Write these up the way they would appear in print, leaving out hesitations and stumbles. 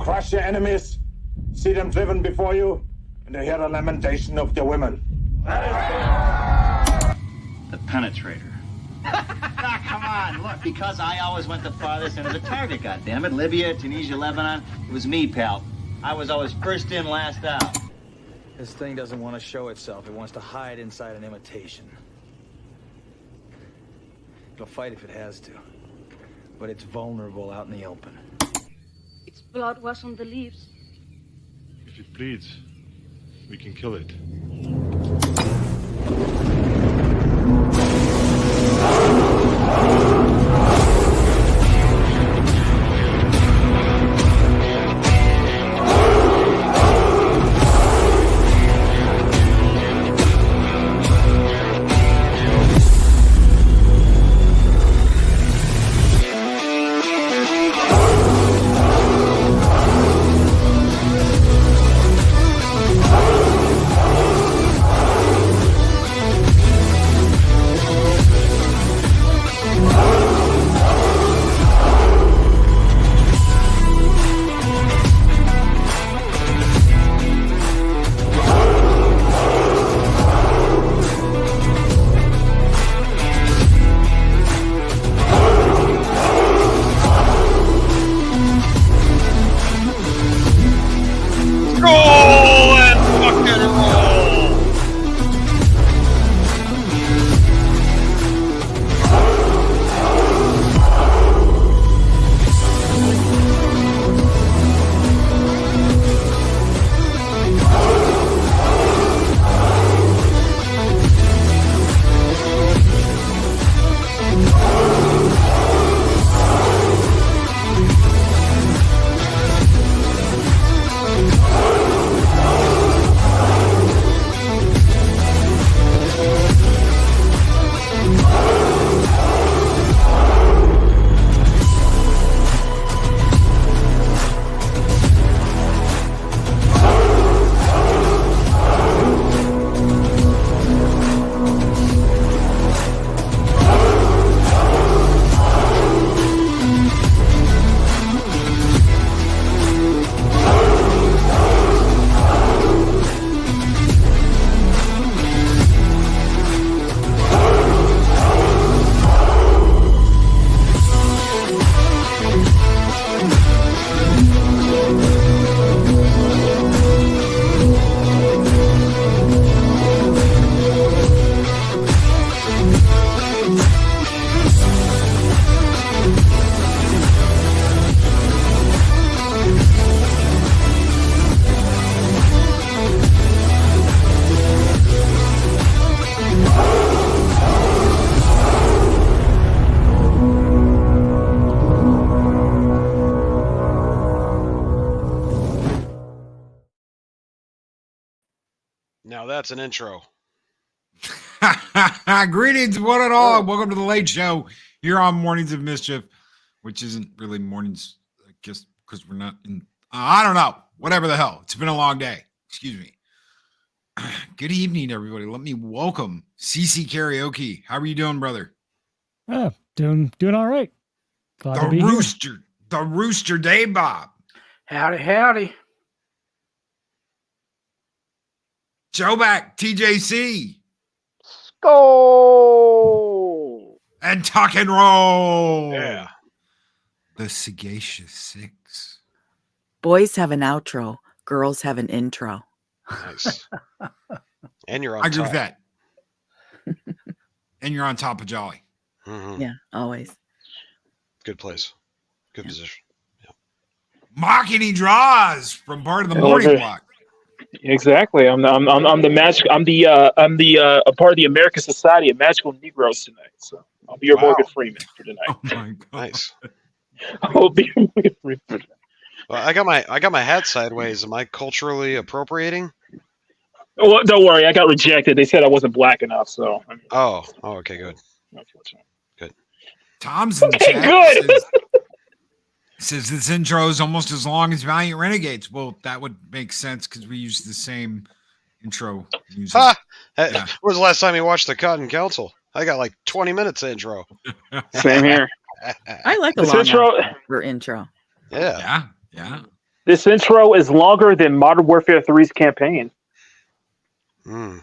crush your enemies, see them driven before you, and to hear the lamentation of their women. The penetrator. Come on, look, because I always went the farthest into the target, goddammit. Libya, Tunisia, Lebanon, it was me, pal. I was always first in, last out. This thing doesn't want to show itself. It wants to hide inside an imitation. It'll fight if it has to. But it's vulnerable out in the open. Its blood was on the leaves. If it bleeds, we can kill it. Now that's an intro. Greetings, one and all. Welcome to the Late Show here on Mornings of Mischief, which isn't really mornings, I guess, because we're not in. I don't know. Whatever the hell. It's been a long day. Excuse me. Good evening, everybody. Let me welcome CC Karaoke. How are you doing, brother? Doing all right. Glad to be Rooster, here. the Rooster Day Bob. Howdy, howdy. Joeback, TJC. Go! And Tuck and Roll. Yeah. The Sagacious Six. Boys have an outro. Girls have an intro. Nice. And you're on I agree top. with that. And you're on top of Jolly. Mm-hmm. Yeah, always. Good place. Good position. Yeah. Mocking draws from part of the morning block. Exactly. I'm the magic. I'm the a part of the American Society of Magical Negroes tonight. So I'll be your Morgan Freeman for tonight. Oh my God. Nice. I'll be your Morgan Freeman for tonight. Well, I got my hat sideways. Am I culturally appropriating? Well, don't worry. I got rejected. They said I wasn't black enough. So. Oh, okay, good. Good. Tom's in the chat. Good. Says this intro is almost as long as Valiant Renegades. Well, that would make sense because we use the same intro music. Ha! Yeah. When was the last time you watched the Cotton Council? I got like 20 minutes of intro. Same here. I like a This long intro. for intro. Yeah. Yeah. This intro is longer than Modern Warfare 3's campaign. Come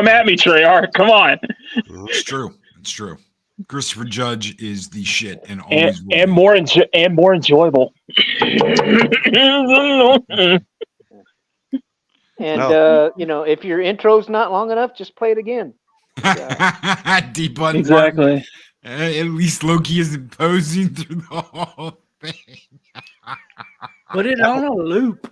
at me, Treyarch. Come on. It's true. It's true. Christopher Judge is the shit and always will and be. more enjoyable. And if your intro's not long enough, just play it again. Deep button. Exactly. At least Loki isn't posing through the whole thing. Put it on a loop.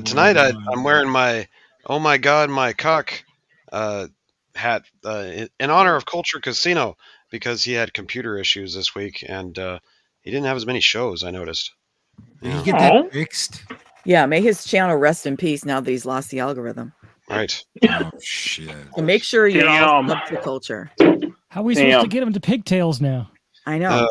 Tonight I'm wearing my "Oh my God, my cock" hat in honor of Culture Casino because he had computer issues this week and he didn't have as many shows. I noticed. Did he get that fixed? Yeah, may his channel rest in peace now that he's lost the algorithm. Right. Oh shit. So make sure you're all up to Culture. How are we supposed to get him to pigtails now? I know.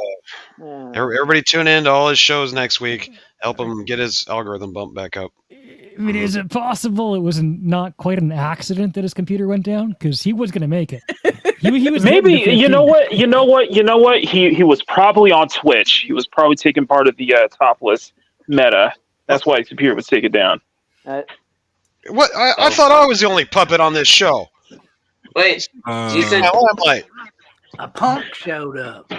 Everybody tune in to all his shows next week. Help him get his algorithm bumped back up. I mean, is it possible it was not quite an accident that his computer went down? Because he was going to make it. He was maybe. You know what? He was probably on Twitch. He was probably taking part of the topless meta. That's why his computer was taken down. What? I thought I was the only puppet on this show. Wait, you said a punk showed up.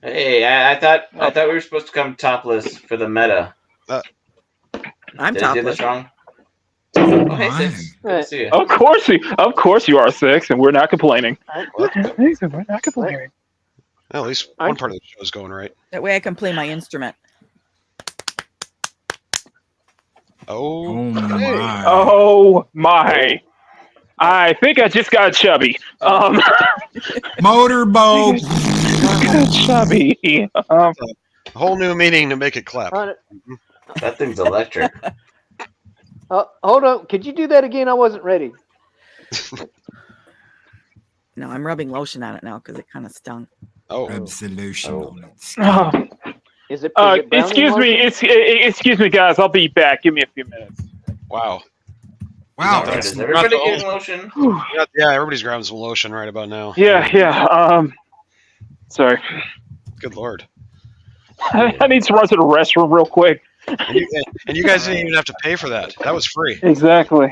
Hey, I thought we were supposed to come topless for the meta. I'm Did topless. I do this wrong? Okay, Six. Good to see you. Of course you are, Six, and we're not complaining. We're not complaining. At least one part of the show is going right. That way I can play my instrument. Oh my. Oh my. I think I just got chubby. Motorboat. Chubby. A whole new meaning to make it clap. That thing's electric. Hold on. Could you do that again? I wasn't ready. No, I'm rubbing lotion on it now because it kind of stung. Rub solution on it. Is it? Excuse me, guys. I'll be back. Give me a few minutes. Wow. Wow. Is everybody getting lotion? Yeah, everybody's grabbing some lotion right about now. Yeah. Sorry. Good Lord. I need to run to the restroom real quick. And you guys didn't even have to pay for that. That was free. Exactly.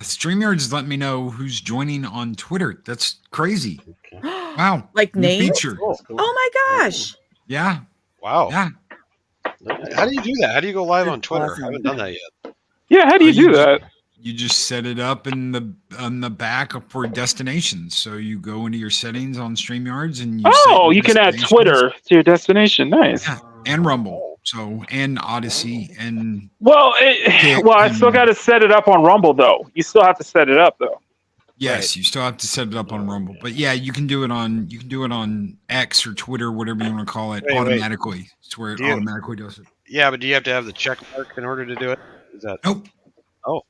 StreamYard just let me know who's joining on Twitter. That's crazy. Wow. Like New names? feature. Oh my gosh. Yeah. Wow. Yeah. How do you do that? How do you go live on Twitter? I haven't done that yet. Yeah, how do you do that? You just set it up on the back for destinations. So you go into your settings on StreamYards and you can add Twitter to your destination. Nice. Yeah. And Rumble. And Odyssey and I still got to set it up on Rumble though. You still have to set it up though. Yes, you still have to set it up on Rumble. But yeah, you can do it on X or Twitter, whatever you want to call it, automatically. It's where it automatically does it. Yeah, but do you have to have the check mark in order to do it? Is that Nope. Oh.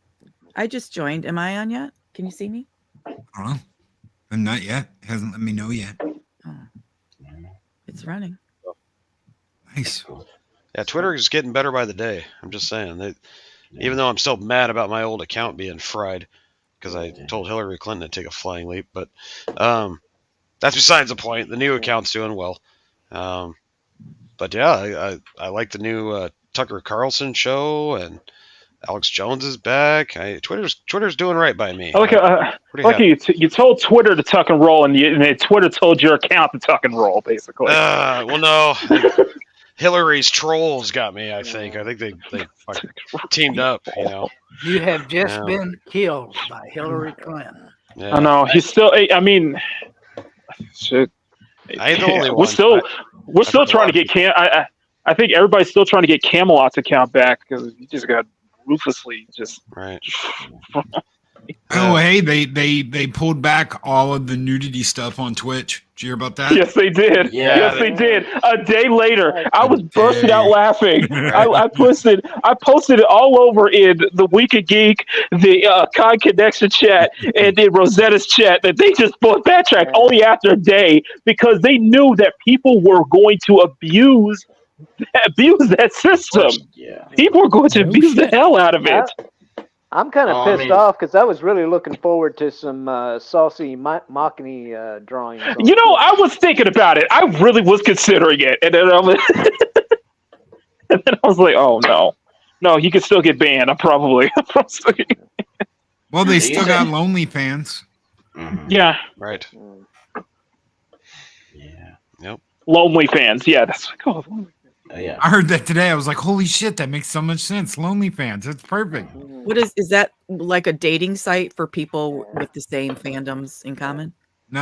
I just joined. Am I on yet? Can you see me? I don't know. I'm not yet. It hasn't let me know yet. Oh. It's running. Nice. Yeah, Twitter is getting better by the day. I'm just saying. Even though I'm still mad about my old account being fried because I told Hillary Clinton to take a flying leap, but that's besides the point. The new account's doing well. But yeah, I like the new Tucker Carlson show, and Alex Jones is back. Twitter's doing right by me. You told Twitter to tuck and roll, and Twitter told your account to tuck and roll, basically. Well, no. Hillary's trolls got me, I think. I think they fucking teamed up, you know. You have just been killed by Hillary Clinton. Yeah. I know. He's still, shit. I ain't the only one. We're still trying to get I think everybody's still trying to get Camelot's account back because he just got ruthlessly just right. Oh, hey, they pulled back all of the nudity stuff on Twitch. Did you hear about that? Yes, they did. Yeah, yes, they did. A day later, I was bursting out laughing. I posted it all over in the Week of Geek, the Con Connection chat, and then Rosetta's chat that they just backtracked only after a day because they knew that people were going to abuse that system. Yeah. People were going to abuse the hell out of it. I'm kind of pissed off because I was really looking forward to some saucy Machini drawings. You know, I was thinking about it. I really was considering it, and then I was like, "Oh no, he could still get banned. I'm probably." Well, they still got lonely fans. Yeah. Right. Yeah. Yep. Lonely fans. Yeah, that's like, oh, yeah. I heard that today. I was like, holy shit, that makes so much sense. Lonely fans. That's perfect. What is that like a dating site for people with the same fandoms in common? No,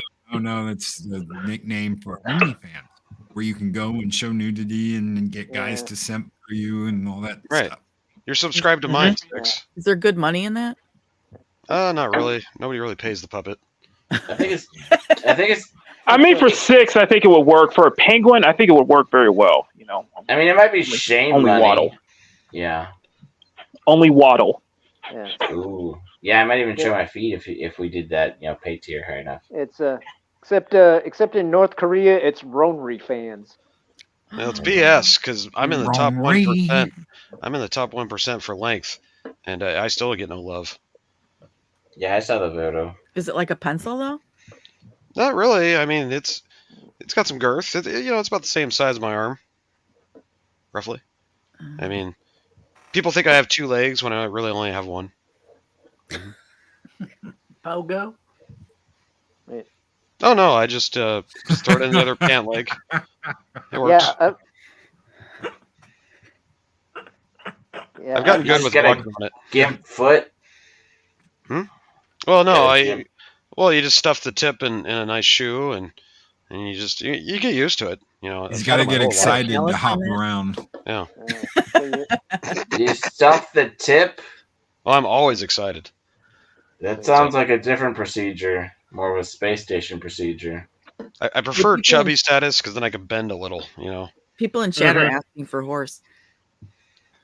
that's the nickname for OnlyFans, where you can go and show nudity and get guys to simp for you and all that stuff. You're subscribed to mine, Six. Is there good money in that? Not really. Nobody really pays the puppet. I think it's. I mean, for 6, I think it would work. For a penguin, I think it would work very well. You know. I mean, it might be shame only money. Waddle. Yeah. Only Waddle. Yeah. Ooh. Yeah, I might even show my feet if we did that. Pay tier high enough. It's except in North Korea, it's Ronry fans. No, it's BS because I'm in the top 1%. I'm in the top 1% for length, and I still get no love. Yeah, I saw the photo. Is it like a pencil though? Not really. I mean, it's got some girth. It's about the same size as my arm, roughly. I mean, people think I have 2 legs when I really only have 1. Pogo? Oh no, I just throw it in another pant leg. It works. Yeah, I've gotten good with walking on it. Gimp foot. Well, no, you just stuff the tip in a nice shoe and you get used to it. He's got to get excited to hop around. Yeah. You stuff the tip? Well, I'm always excited. That sounds like a different procedure, more of a space station procedure. I prefer chubby status because then I can bend a little. People in chat are asking for horse.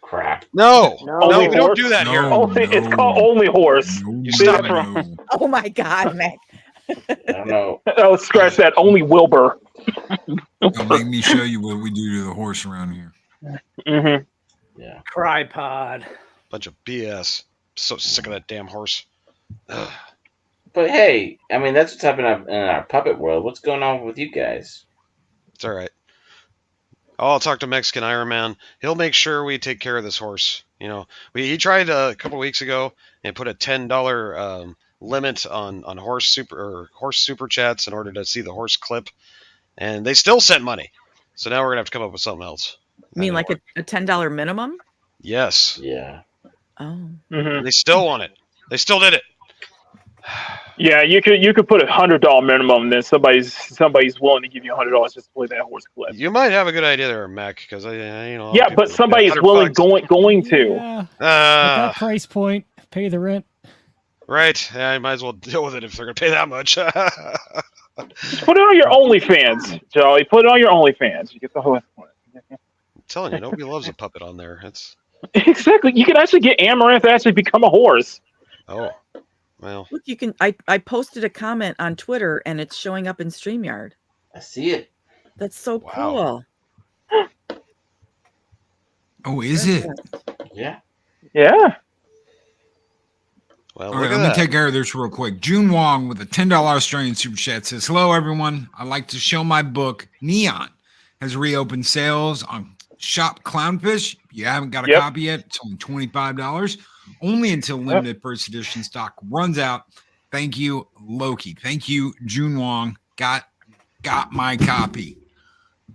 Crap. No, we don't do that here. It's called Only Horse. You stop it. Oh my God, Mac. I don't know. Oh, scratch that. Only Wilbur. Don't make me show you what we do to the horse around here. Mm-hmm. Yeah. Tripod. Bunch of BS. So sick of that damn horse. Ugh. But hey, I mean, that's what's happening in our puppet world. What's going on with you guys? It's all right. I'll talk to Mexican Iron Man. He'll make sure we take care of this horse. He tried a couple weeks ago and put a $10 limit on horse super chats in order to see the horse clip, and they still sent money. So now we're gonna have to come up with something else. You mean like a $10 minimum? Yes. Yeah. Oh. Mm-hmm. They still want it. They still did it. Yeah, you could put $100 minimum, and then somebody's willing to give you $100 just to play that horse clip. You might have a good idea there, Mac, because Yeah, but somebody is willing going to. Yeah. At that price point, pay the rent. Right. Yeah, I might as well deal with it if they're gonna pay that much. Just put it on your OnlyFans, Jolly. Put it on your OnlyFans. You get the whole. I'm telling you, nobody loves a puppet on there. It's exactly. You can actually get Amaranth to actually become a horse. Oh. Well, look, you can. I posted a comment on Twitter, and it's showing up in StreamYard. I see it. That's so cool. Oh, is it? Yeah. Yeah. Well, all right, let me take care of this real quick. June Wong with a $10 Australian super chat says, "Hello, everyone. I'd like to show my book. Neon has reopened sales on Shop Clownfish. If you haven't got a copy yet, it's only $25. Only until limited first edition stock runs out. Thank you, Loki. Thank you, June Wong. Got my copy.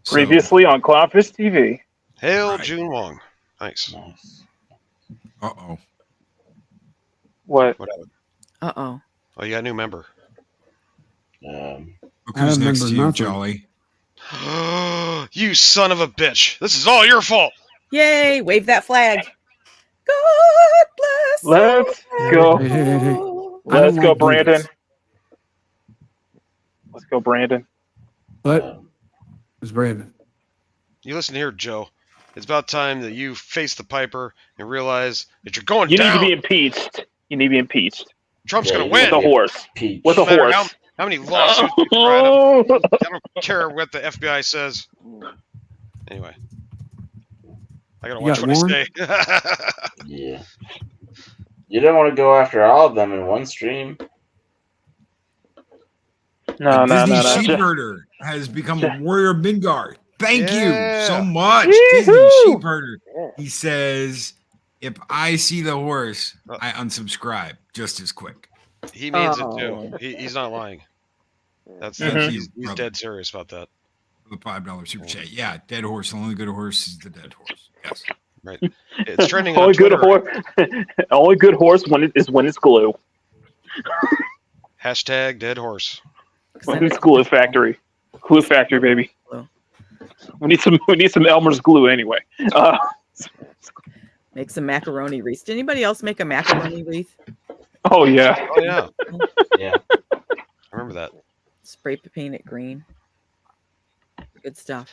Previously on Clownfish TV. Hail June Wong. Nice. Uh-oh. What? Uh-oh. Oh, you got a new member. Look who's next to you, Jolly. You son of a bitch. This is all your fault. Yay, wave that flag. God bless. Let's go. Let's go, Brandon. Let's go, Brandon. What? It's Brandon. You listen here, Joe. It's about time that you face the piper and realize that you're going You down. need to be impeached. You need to be impeached. Trump's going to win. With a horse. With a horse. How many lawsuits you I don't care what the FBI says. Anyway. I got to watch what I say. Yeah. You don't want to go after all of them in one stream. No. Disney Sheepherder has become a warrior of Midgard. Thank you so Yeah. much, Yee-hoo! Disney Sheepherder. He says, if I see the horse, I unsubscribe just as quick. He means it Oh. too. He's not lying. That's Thank he's you, brother, dead serious about that. for the $5 super chat. Yeah, dead horse. The only good horse is the dead horse. Yes. Right. It's trending on Only good Twitter. horse. Only good horse when it's glue. Hashtag dead horse. When it's glue factory. Glue factory, baby. We need some Elmer's glue anyway. Make some macaroni wreaths. Did anybody else make a macaroni wreath? Oh yeah. Oh yeah. Yeah. I remember that. Spray paint it green. Good stuff.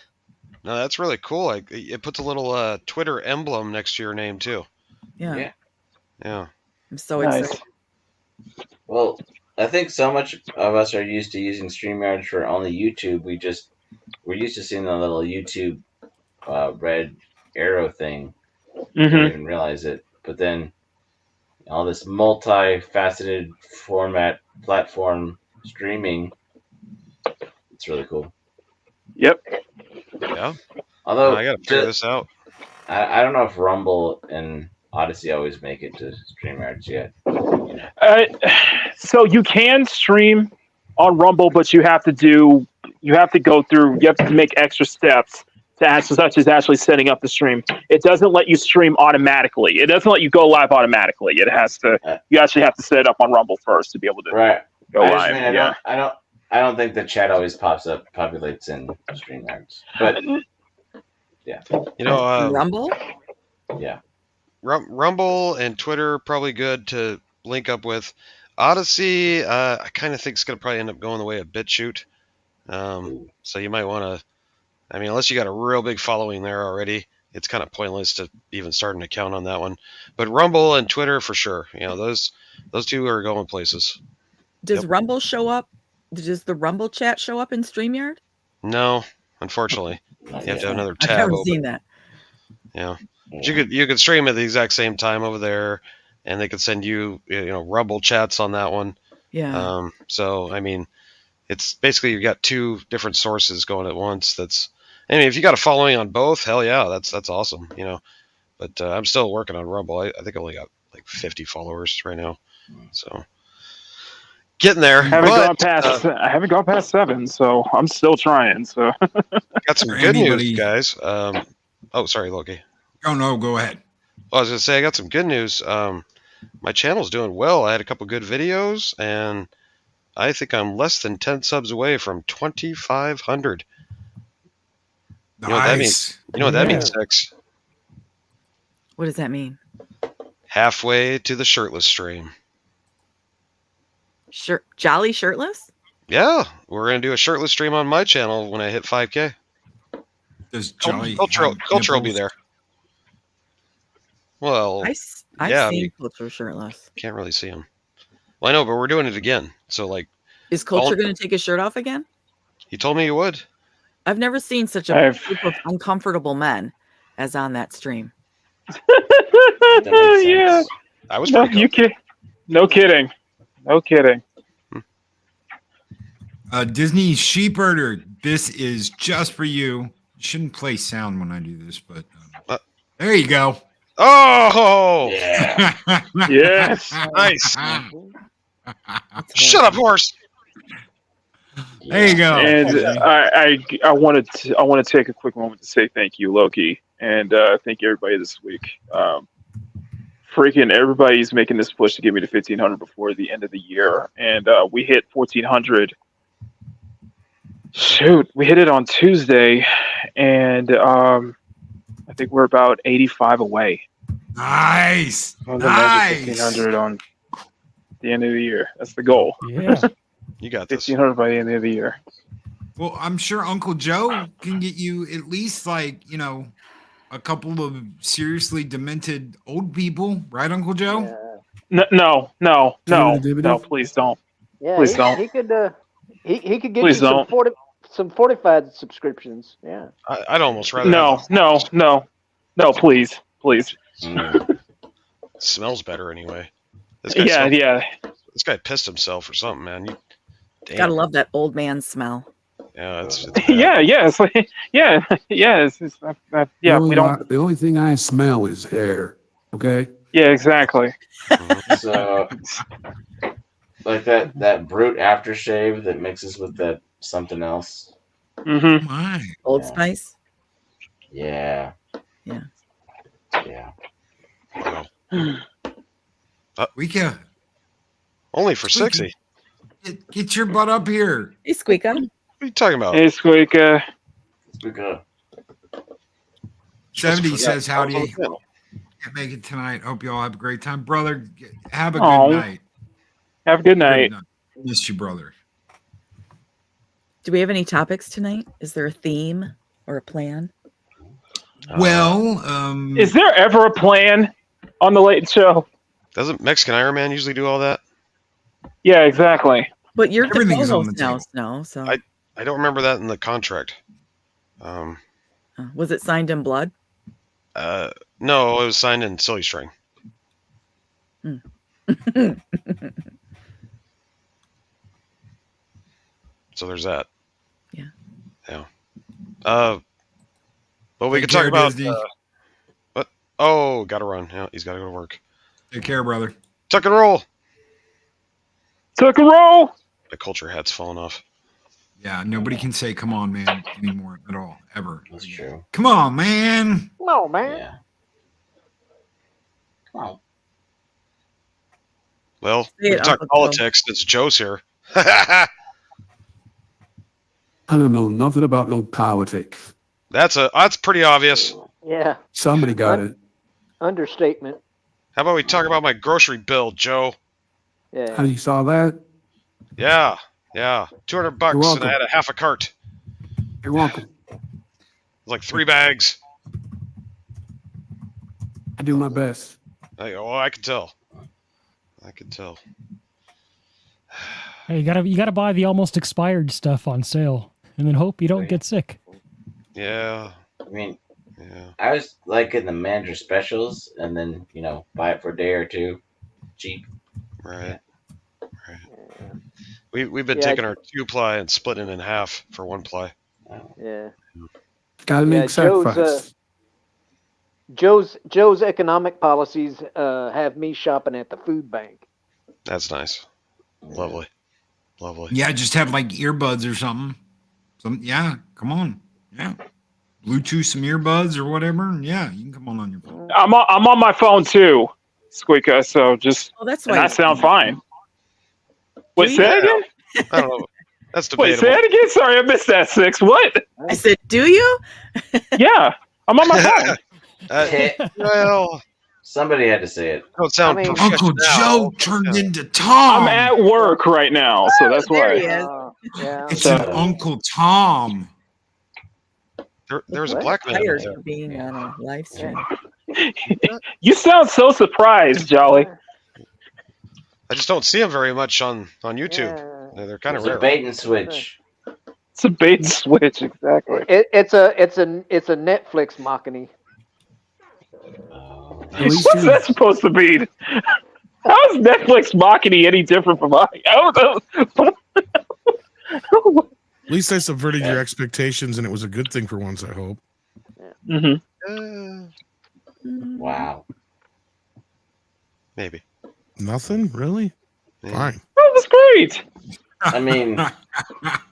No, that's really cool. Like it puts a little Twitter emblem next to your name too. Yeah. Yeah. I'm so Nice. excited. Well, I think so much of us are used to using StreamYard for only YouTube. We're used to seeing the little YouTube red arrow thing. Mm-hmm. Didn't even realize it. But then all this multifaceted platform streaming, it's really cool. Yep. Yeah. Although I gotta figure this out. I don't know if Rumble and Odyssey always make it to StreamYards yet. So you can stream on Rumble, but you have to make extra steps such as actually setting up the stream. It doesn't let you stream automatically. It doesn't let you go live automatically. It has to. You actually have to set it up on Rumble first to be able to go I live. just mean, I don't think the chat always populates in StreamYards. But yeah. You know, Rumble? Yeah. Rumble and Twitter probably good to link up with. Odyssey, I kind of think it's going to probably end up going the way of BitChute. So you might want to, I mean, unless you got a real big following there already, it's kind of pointless to even start an account on that one. But Rumble and Twitter for sure. You know, those two are going places. Does Rumble show up? Does the Rumble chat show up in StreamYard? No, unfortunately. You have to have another tab I've never open. seen that. Yeah. But you could stream at the exact same time over there, and they could send you Rumble chats on that one. Yeah. So I mean, it's basically you've got two different sources going at once. I mean, if you got a following on both, hell yeah, that's awesome. You know, but I'm still working on Rumble. I think I only got like 50 followers right now, so getting there. I haven't gone past 7, so I'm still trying. So got some good news, guys. Oh, sorry, Loki. Oh no, go ahead. Well, I was gonna say I got some good news. My channel's doing well. I had a couple good videos, and I think I'm less than 10 subs away from 2,500. Nice. You know what that means? You know what that means, Six? What does that mean? Halfway to the shirtless stream. Jolly shirtless? Yeah, we're gonna do a shirtless stream on my channel when I hit 5K. Does Jolly Culture will be there. Well, I've seen Culture shirtless. Can't really see him. Well, I know, but we're doing it again. So, like, is Culture going to take his shirt off again? He told me he would. I've never seen such a group of uncomfortable men as on that stream. Yeah, I was pretty No kidding. Disney Sheepherder, this is just for you. You shouldn't play sound when I do this, but there you go. Oh, yeah. Yes. Nice. Shut up, horse. There you go. And I want to take a quick moment to say thank you, Loki, and thank everybody this week. Freaking everybody's making this push to get me to 1,500 before the end of the year, and we hit 1,400. Shoot, we hit it on Tuesday, and I think we're about 85 away. Nice. Nice. 1,500 on the end of the year. That's the goal. Yeah. You got this. 1,500 by the end of the year. Well, I'm sure Uncle Joe can get you at least like, a couple of seriously demented old people, right, Uncle Joe? No, please don't. Yeah, please don't. He could he could get Please you don't. some fortified subscriptions. Yeah. I'd almost rather. No, please. Smells better anyway. This guy Yeah. This guy pissed himself or something, man. Damn. Gotta love that old man smell. Yeah, it's Yeah. It's like, yeah. We don't. The only thing I smell is hair. Okay. Yeah, exactly. So, like that brute aftershave that mixes with that something else. Mm-hmm. My. Old Spice. Yeah. Yeah. We can only for 60. get your butt up here. Hey, Squeaka. What are you talking about? Hey, Squeaka. 70 says, howdy. Can't make it tonight. Hope you all have a great time. Brother, have a good night. Have a good night. Miss you, brother. Do we have any topics tonight? Is there a theme or a plan? Well, is there ever a plan on the Late Show? Doesn't Mexican Iron Man usually do all that? Yeah, exactly. But you're the Everything's on co-host the now, table. Snow. So I don't remember that in the contract. was it signed in blood? No, it was signed in silly string. So there's that. Yeah. But we Take could talk care, about Disney. what? Oh, gotta run. Yeah, he's gotta go to work. Take care, brother. Tuck and roll. Tuck and roll. The culture hat's falling off. Yeah, nobody can say "come on, man" anymore at all, ever. That's true. Come on, man. No, man. Yeah. Come on. Well, Say we it, can talk Uncle Joe. politics since Joe's here. I don't know nothing about no politics. That's pretty obvious. Yeah. Somebody got it. Understatement. How about we talk about my grocery bill, Joe? How Yeah. you saw that? Yeah. $200 and welcome. I had a half a cart. You're welcome. Like 3 bags. I do my best. I can tell. Hey, you gotta buy the almost expired stuff on sale, and then hope you don't get sick. Yeah. I mean, I was like in the manager specials, and then buy it for a day or two, cheap. Right. We've been Yeah, taking our 2-ply and splitting it in half for 1-ply. Yeah. Gotta make sacrifice. Joe's economic policies have me shopping at the food bank. That's nice. Lovely. Yeah, just have like earbuds or something. Yeah, come on. Yeah. Bluetooth some earbuds or whatever. Yeah, you can come on your phone. I'm on my phone too, Squeaka. So just. Oh, that's and why. I sound fine. Wait, say that again? I don't know. That's Wait, debatable. say that again? Sorry, I missed that, Six. What? I said, do you? Yeah, I'm on my phone. Well, somebody had to say it. Don't sound Uncle Joe turned into Tom. I'm at work right now, so that's there why. he is. Yeah. It's an Uncle Tom. There's a black man in Tired there. of being on a live stream. You sound so surprised, Jolly. I just don't see him very much on YouTube. They're kind of It's a rare. bait and switch. It's a bait and switch, exactly. It's a Netflix machiny. What's that supposed to mean? How is Netflix mocking any different from mine? I don't know. At least I subverted your expectations, and it was a good thing for once, I hope. Wow. Maybe. Nothing? Really? Fine. That was great. I mean,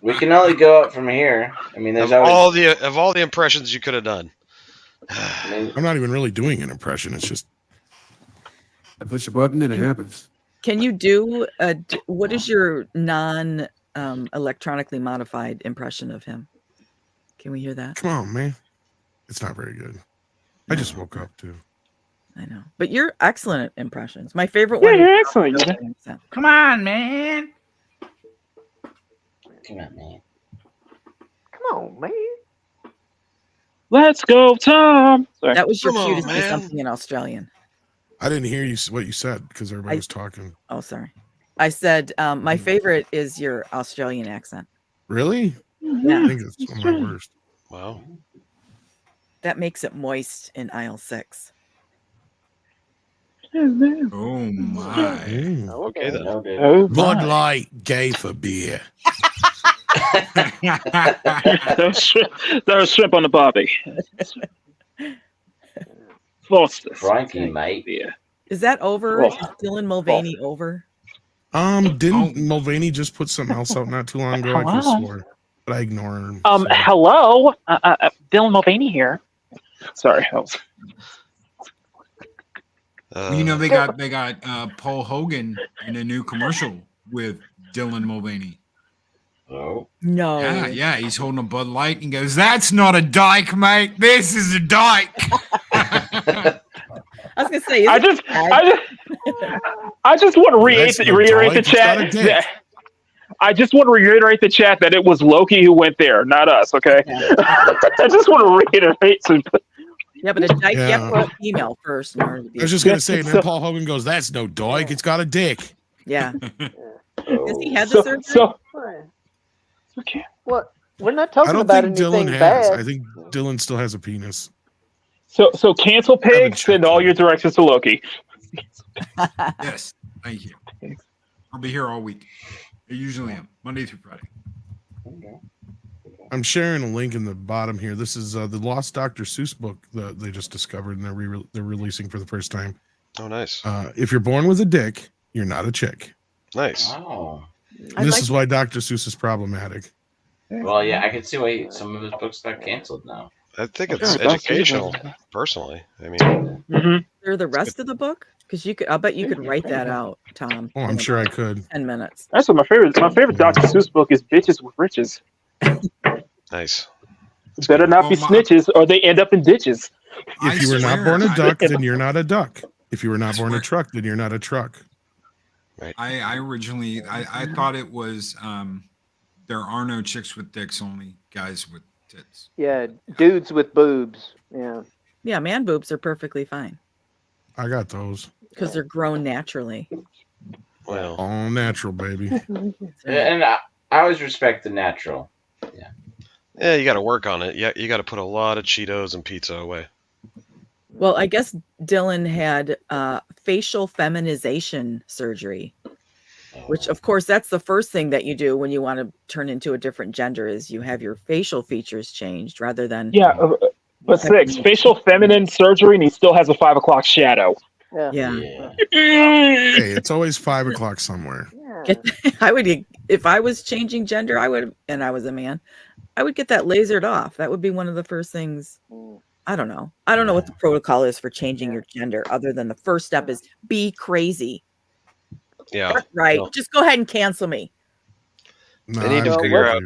we can only go up from here. I mean, there's always Of all the impressions you could have done. I'm not even really doing an impression. It's just I push a button and it happens. Can you do what is your non electronically modified impression of him? Can we hear that? come on, man. It's not very good. I just woke up too. I know, but you're excellent at impressions. My favorite Yeah, one. you're excellent. Come on, man. Come on, man. Come on, man. Let's go, Tom. Sorry. That was your Come cue on, to say man. something in Australian. I didn't hear what you said because everybody was talking. Oh, sorry. I said my favorite is your Australian accent. Really? Yeah. I think it's one of my worst. Wow. That makes it moist in aisle 6. Oh my. Okay then. Oh, Bud my. Light, gay for beer. That was shrimp on the barbie. Foster. Crikey, mate. Yeah. Is that over? Oh. Is Dylan Mulvaney over? Didn't Mulvaney just put something else out not too long ago? I could have Hello? swore, but I ignore him. Hello, Dylan Mulvaney here. Sorry. You know they got Paul Hogan in a new commercial with Dylan Mulvaney. Oh. No. Yeah, he's holding a Bud Light and goes, "That's not a dyke, mate. This is a dyke." I was gonna say, I just want to reiterate the chat. I just want to reiterate the chat that it was Loki who went there, not us. Okay. Yeah. I just want to reiterate. Yeah, but a dyke, you have to put female first. I was just gonna say, and then Paul Hogan goes, "That's no dyke. It's got a dick." Yeah. Has he had the surgery? Okay. What? We're not I talking don't about think anything Dylan has. bad. I think Dylan still has a penis. So cancel pigs, send all your directions to Loki. Yes, thank you. I'll be here all week. I usually am, Monday through Friday. I'm sharing a link in the bottom here. This is the Lost Dr. Seuss book that they just discovered, and they're releasing for the first time. Oh, nice. If you're born with a dick, you're not a chick. Nice. Oh. This is why Dr. Seuss is problematic. Well, yeah, I can see why some of his books got canceled now. I think it's educational, personally. I mean, Or the rest of the book? Because you could, I'll bet you could write that out, Tom. Oh, I'm sure I could. 10 minutes. That's what my favorite Dr. Seuss book is. Bitches with riches. nice. Better not be snitches, or they end up in ditches. If you were not born a duck, then you're not a duck. If you were not born a truck, then you're not a truck. Right. I originally I thought it was there are no chicks with dicks, only guys with tits. Yeah, dudes with boobs. Yeah. Yeah, man boobs are perfectly fine I got those. because they're grown naturally. Well, all natural, baby. And I always respect the natural. Yeah, you got to work on it. Yeah, you got to put a lot of Cheetos and pizza away. Well, I guess Dylan had facial feminization surgery, which, of course, that's the first thing that you do when you want to turn into a different gender is you have your facial features changed rather than... Yeah, but facial feminine surgery, and he still has a 5 o'clock shadow. Yeah. Hey, it's always 5 o'clock somewhere. I would, if I was changing gender, I would, and I was a man, I would get that lasered off. That would be one of the first things. I don't know. I don't know what the protocol is for changing your gender, other than the first step is be crazy. Yeah. Right. Well, Just go ahead and cancel me. they need to figure out.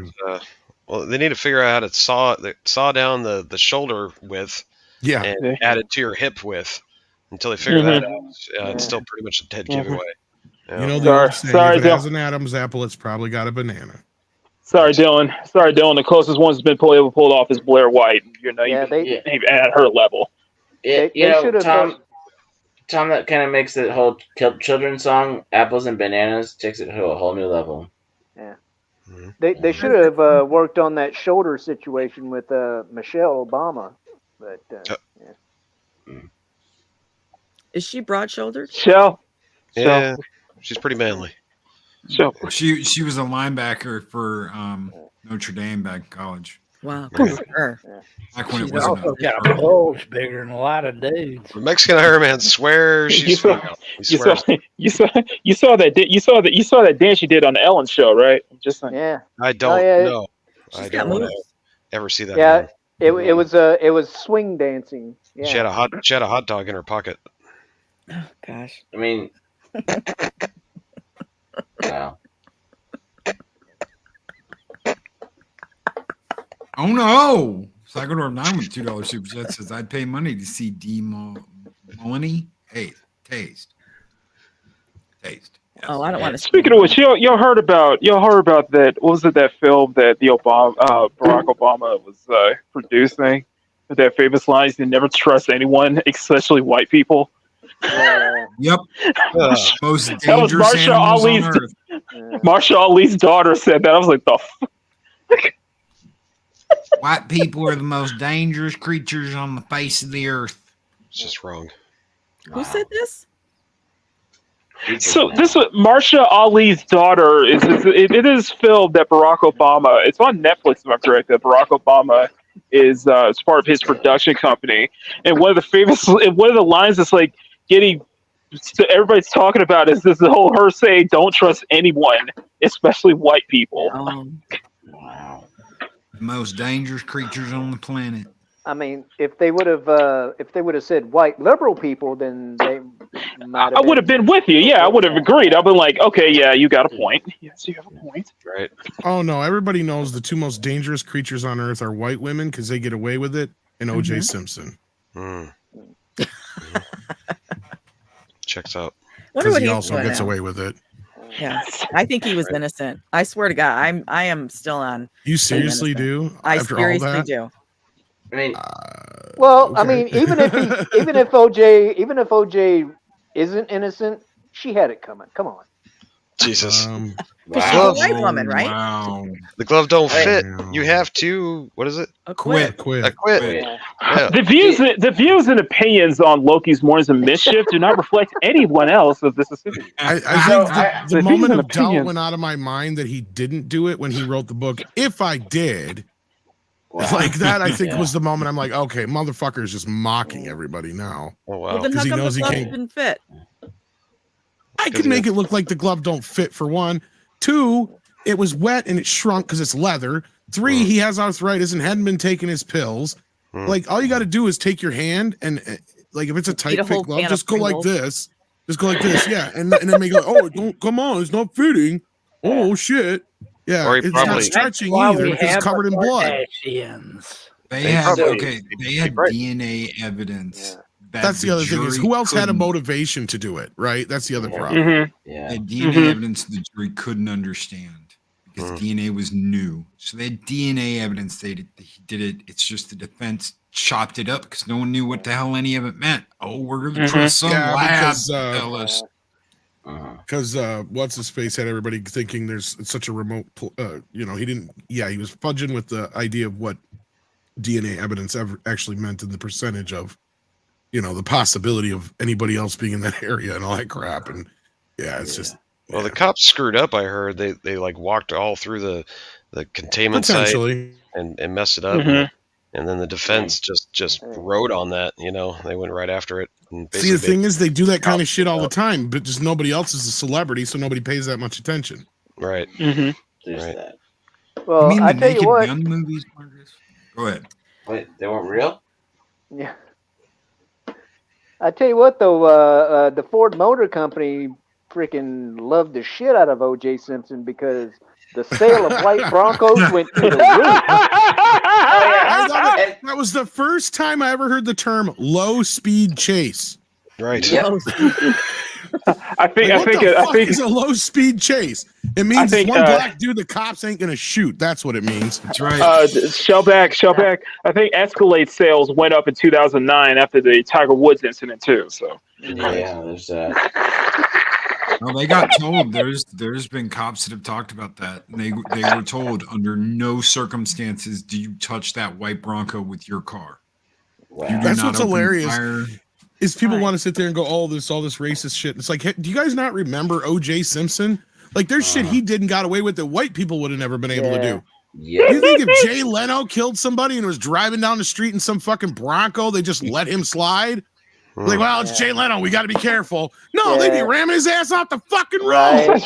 They need to figure out how to saw down the shoulder width. Yeah. And add it to your hip width. Until they figure that out, it's still pretty much a dead giveaway. You know the old saying, if it has an Adam's apple, it's probably got a banana. Sorry, Dylan. The closest one's been pulled off is Blair White. You're not even at her level. Tom, that kind of makes the whole children's song "Apples and Bananas" takes it to a whole new level. Yeah, they should have worked on that shoulder situation with Michelle Obama, but Is she broad-shouldered? Yeah, she's pretty manly. She was a linebacker for Notre Dame back in college. Wow, good for her. Back when She's it was also got a bulge bigger than a lot of dudes. The Mexican Iron Man swears she's You saw that dance she did on the Ellen show, right? Just saying. Yeah. I don't know. I got don't want moves. to ever see that. yeah, again. it was swing dancing. Yeah. She had a hot dog in her pocket. Oh gosh. I mean, wow. Oh no! Cyclodor 9 with $2 super chat says I'd pay money to see D Moloney taste. Yes. Oh, I don't want to. Speaking of which, y'all heard about that? What was it, that film that the Barack Obama was producing? That famous line: "You never trust anyone, especially white people." Yep. Most That was dangerous animals on earth. Marsha Ali's daughter said that. I was like, the fuck? White people are the most dangerous creatures on the face of the earth. It's just wrong. Who said this? So this Marsha Ali's daughter it is filmed that Barack Obama. It's on Netflix, if I'm correct. That Barack Obama is part of his production company, and one of the lines that's like getting everybody's talking about is this whole her saying, "Don't trust anyone, especially white people." Wow. The most dangerous creatures on the planet. I mean, if they would have said white liberal people, then they might have. I would have been with you. Yeah, I would have agreed. I've been like, okay, yeah, you got a point. Yes, you have a point. Right. Oh no, everybody knows the two most dangerous creatures on earth are white women because they get away with it, and O.J. Simpson. Checks out. Wonder what he he's also doing gets now. away with it. Yeah, I think he was innocent. I swear to God, I am still on. You seriously do? I After all seriously that? do. I mean, Well, I mean, even if OJ isn't innocent, she had it coming. Come on. Jesus. But she's a white woman, right? Wow. The glove don't fit. You have to. What is it? Quit. Quit. Yeah. The views and opinions on Loki's Mornings of Mischief do not reflect anyone else of this vicinity. I think the moment of doubt went out of my mind that he didn't do it when he wrote the book. If I did, like that, I think was the moment I'm like, okay, motherfucker is just mocking everybody now. Oh wow. Well, then how he come knows the he glove can't. didn't fit? I could make it look like the glove don't fit for one. Two, it was wet and it shrunk because it's leather. Three, he has arthritis and hadn't been taking his pills. Like all you got to do is take your hand and like if it's a tight fit glove, just go like this. Just go like this, yeah, and then make it. Oh, don't come on, it's not fitting. Oh shit, yeah, Or he it's probably- not stretching Why either we because it's have covered in blood. Kardashians. They They had probably- they had right. DNA evidence. that That's the other thing is jury who else had a couldn't- motivation to do it, right? That's the other problem. Mhm. yeah. They had DNA evidence the jury couldn't understand because DNA was new. So they had DNA evidence they did it. It's just the defense chopped it up because no one knew what the hell any of it meant. Oh, we're gonna trust some Yeah, lab because, fellas. Because what's his face had everybody thinking there's such a remote, he didn't. Yeah, he was fudging with the idea of what DNA evidence ever actually meant and the percentage of, the possibility of anybody else being in that area and all that crap. And yeah, it's just. Well, the cops screwed up. I heard they like walked all through the containment site and messed it up. And then the defense just rode on that. They went right after it. And See, the thing is, they do that kind of shit all the time, but just nobody else is a celebrity, so nobody pays that much attention. Right. There's Right. that. Well, You mean I the tell you Naked what. Gun movies, Marcus? Go ahead. Wait, they weren't real? Yeah. I tell you what, though, the Ford Motor Company freaking loved the shit out of O.J. Simpson because the sale of white Broncos went through the roof. I thought that was the first time I ever heard the term low speed chase. Right. I think it's a low speed chase. It means think, one black dude the cops ain't gonna shoot. That's what it means. That's right. Shellback. I think Escalade sales went up in 2009 after the Tiger Woods incident too. So Yeah, there's that. Well, they got told. There's been cops that have talked about that. And they were told under no circumstances do you touch that white Bronco with your car. Wow. You do That's not what's open hilarious. fire. Is people want to sit there and go, all this racist shit. It's like, hey, do you guys not remember O.J. Simpson? Like, there's shit he did and got away with that white people would have never been able to do. Yeah. You think if Jay Leno killed somebody and was driving down the street in some fucking Bronco, they just let him slide? Like, well, it's Jay Leno. We got to be careful. No, they'd be ramming his ass off the fucking road.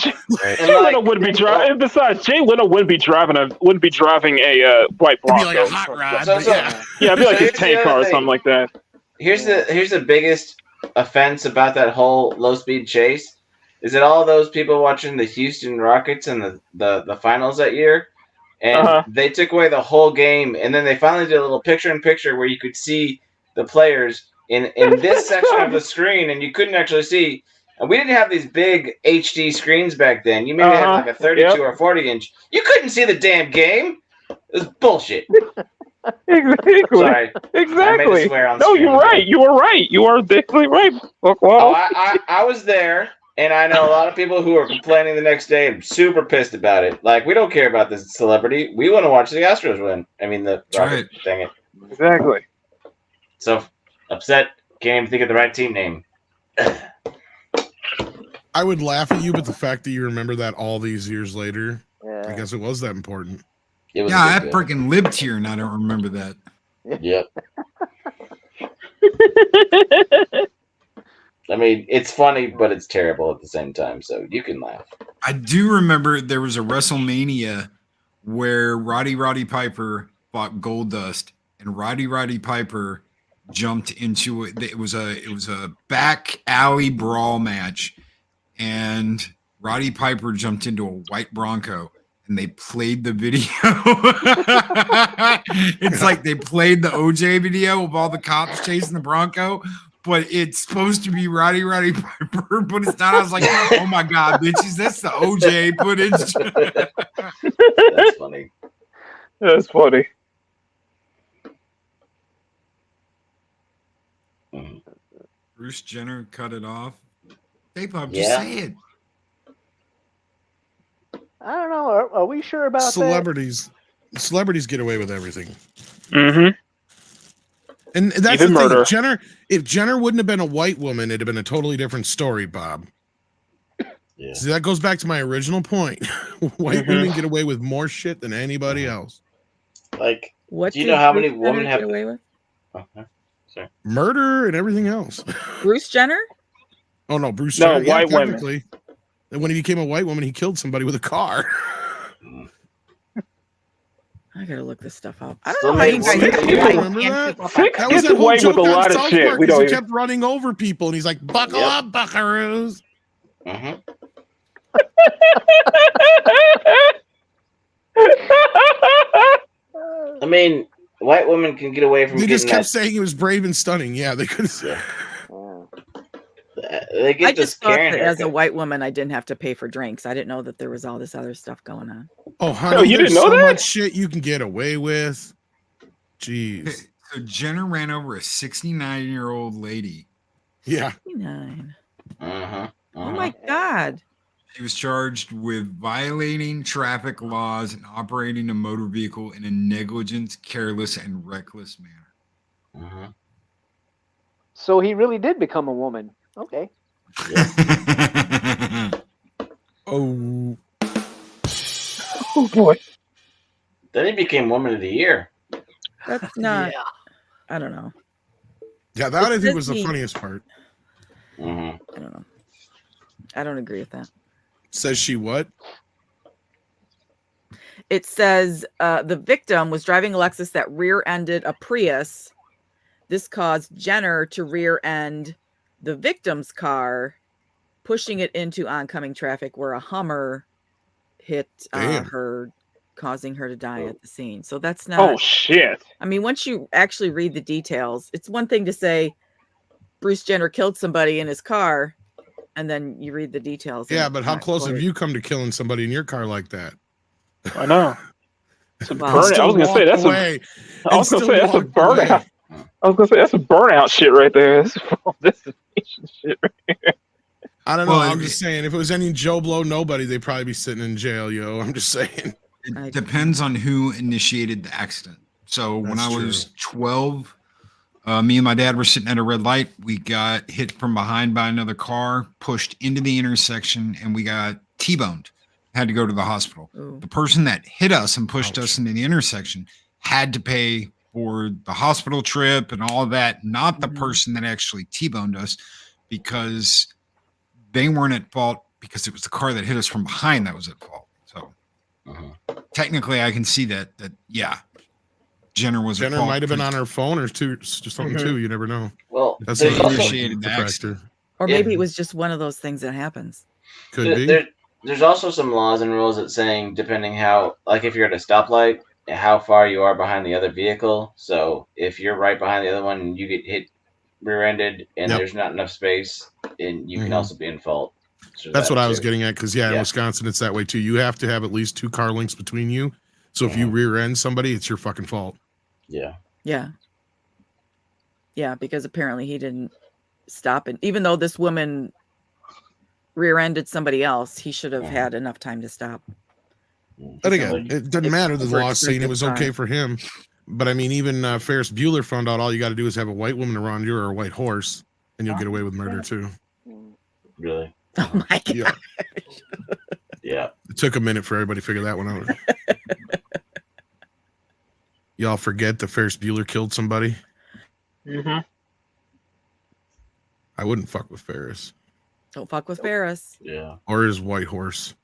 Jay Leno wouldn't be driving. Besides, Jay Leno wouldn't be driving a white Bronco. It'd be like a hot rod. It'd be like a tank car or something like that. Here's the biggest offense about that whole low speed chase is that all those people watching the Houston Rockets and the finals that year, and they took away the whole game, and then they finally did a little picture-in-picture where you could see the players in this section of the screen, and you couldn't actually see. And we didn't have these big HD screens back then. You maybe had like a 32 or 40 inch. You couldn't see the damn game. It was bullshit. Exactly. Sorry. Exactly. No, you're right. You were right. You are definitely right. Well, I was there, and I know a lot of people who are complaining the next day and super pissed about it. Like, we don't care about this celebrity. We want to watch the Astros win. I mean, the Rockets. Dang it. Exactly. So upset. Can't even think of the right team name. I would laugh at you, but the fact that you remember that all these years later, I guess it was that important. Yeah, I freaking lived here and I don't remember that. Yep. I mean, it's funny, but it's terrible at the same time, so you can laugh. I do remember there was a WrestleMania where Roddy Piper fought Goldust, and Roddy Piper jumped into it. It was a back alley brawl match, and Roddy Piper jumped into a white Bronco, and they played the video. It's like they played the OJ video of all the cops chasing the Bronco, but it's supposed to be Roddy Piper, but it's not. I was like, oh my God, bitches, that's the OJ footage. That's funny. That's funny. Bruce Jenner cut it off. Hey, Pop, just say it. I don't know. Are we sure about Celebrities get away with everything. Mm-hmm. And that's Even the thing. murder. If Jenner wouldn't have been a white woman, it'd have been a totally different story, Bob. Yeah. See, that goes back to my original point. White women get away with more shit than anybody else. Like, What do you did know how Bruce many women Jenner have get away with? Okay. Sorry. Murder and everything else. Bruce Jenner? Oh no, Bruce No, Jenner. white women. Technically. And when he became a white woman, he killed somebody with a car. I gotta look this stuff up. I don't Still know how you made guys women. get Remember that? Six That was gets that whole away joke with a on lot of South shit. Park, We 'cause don't he even... kept running over people, and he's like, "Buckle up, buckaroos." Mm-hmm. I mean, white women can get away from They getting just kept that. saying he was brave and stunning. Yeah, they could. Yeah. They get I this just thought Karen that as a haircut. white woman, I didn't have to pay for drinks. I didn't know that there was all this other stuff going on. Oh, honey, you there's didn't know so that? much shit you can get away with. Jeez. So Jenner ran over a 69-year-old lady. Yeah. 69. Uh-huh. Oh my God. She was charged with violating traffic laws and operating a motor vehicle in a negligent, careless, and reckless manner. Uh-huh. So he really did become a woman. Okay. Oh. Oh boy. Then he became Woman of the Year. That's not. I don't know. Yeah, that I It think was says the he- funniest part. Mm-hmm. I don't know. I don't agree with that. Says she what? It says the victim was driving a Lexus that rear-ended a Prius. This caused Jenner to rear-end the victim's car, pushing it into oncoming traffic where a Hummer hit Damn. her, causing her to die at the scene. So that's not. Oh shit. I mean, once you actually read the details, it's one thing to say Bruce Jenner killed somebody in his car, and then you read the details. and Yeah, it's but how not close have quite- you come to killing somebody in your car like that? I know. It's a Wow. burn. I Still was gonna say walked that's away. I was gonna And say that's a still walked away. burnout. I was gonna say that's a burnout shit right there. This is shit right here. I don't know. Well, I'm just saying, if it was any Joe Blow nobody, they'd probably be sitting in jail, yo. I'm just saying. It depends on who initiated the accident. So when That's I was 12, me and my dad were sitting at a red light. We got hit from behind by another car, pushed into the intersection, and we got T-boned. Had to go to the hospital. Ooh. The person that hit us and pushed us into the intersection had to pay for the hospital trip and all of that, not the person that actually T-boned us, because they weren't at fault, because it was the car that hit us from behind that was at fault. So technically I can see that yeah, Jenner was at Jenner fault might have been because- on her phone or something too. You never know. Well, That's there's what also- initiated the accident. Or Yeah. maybe it was just one of those things that happens. Could be. There's also some laws and rules that saying depending how, like if you're at a stoplight, how far you are behind the other vehicle. So if you're right behind the other one and you get hit rear-ended and Yep. there's not enough space, and you can Mhm. also be in fault. So That's that what I was too. getting at, because in Wisconsin it's that way too. You have to have at least 2 car lengths between you. So if you rear end somebody, it's your fucking fault. Yeah. Yeah. Yeah, because apparently he didn't stop it. Even though this woman rear-ended somebody else, he should have had enough time to stop. But again, it doesn't matter. The law saying it was okay for him. But I mean, even Ferris Bueller found out all you got to do is have a white woman around you or a white horse, and you'll get away with murder too. Really? Oh my god. Yeah. Yeah. It took a minute for everybody to figure that one out. Y'all forget that Ferris Bueller killed somebody? Mm-hmm. I wouldn't fuck with Ferris. Don't fuck with Ferris. Yeah. Or his white horse.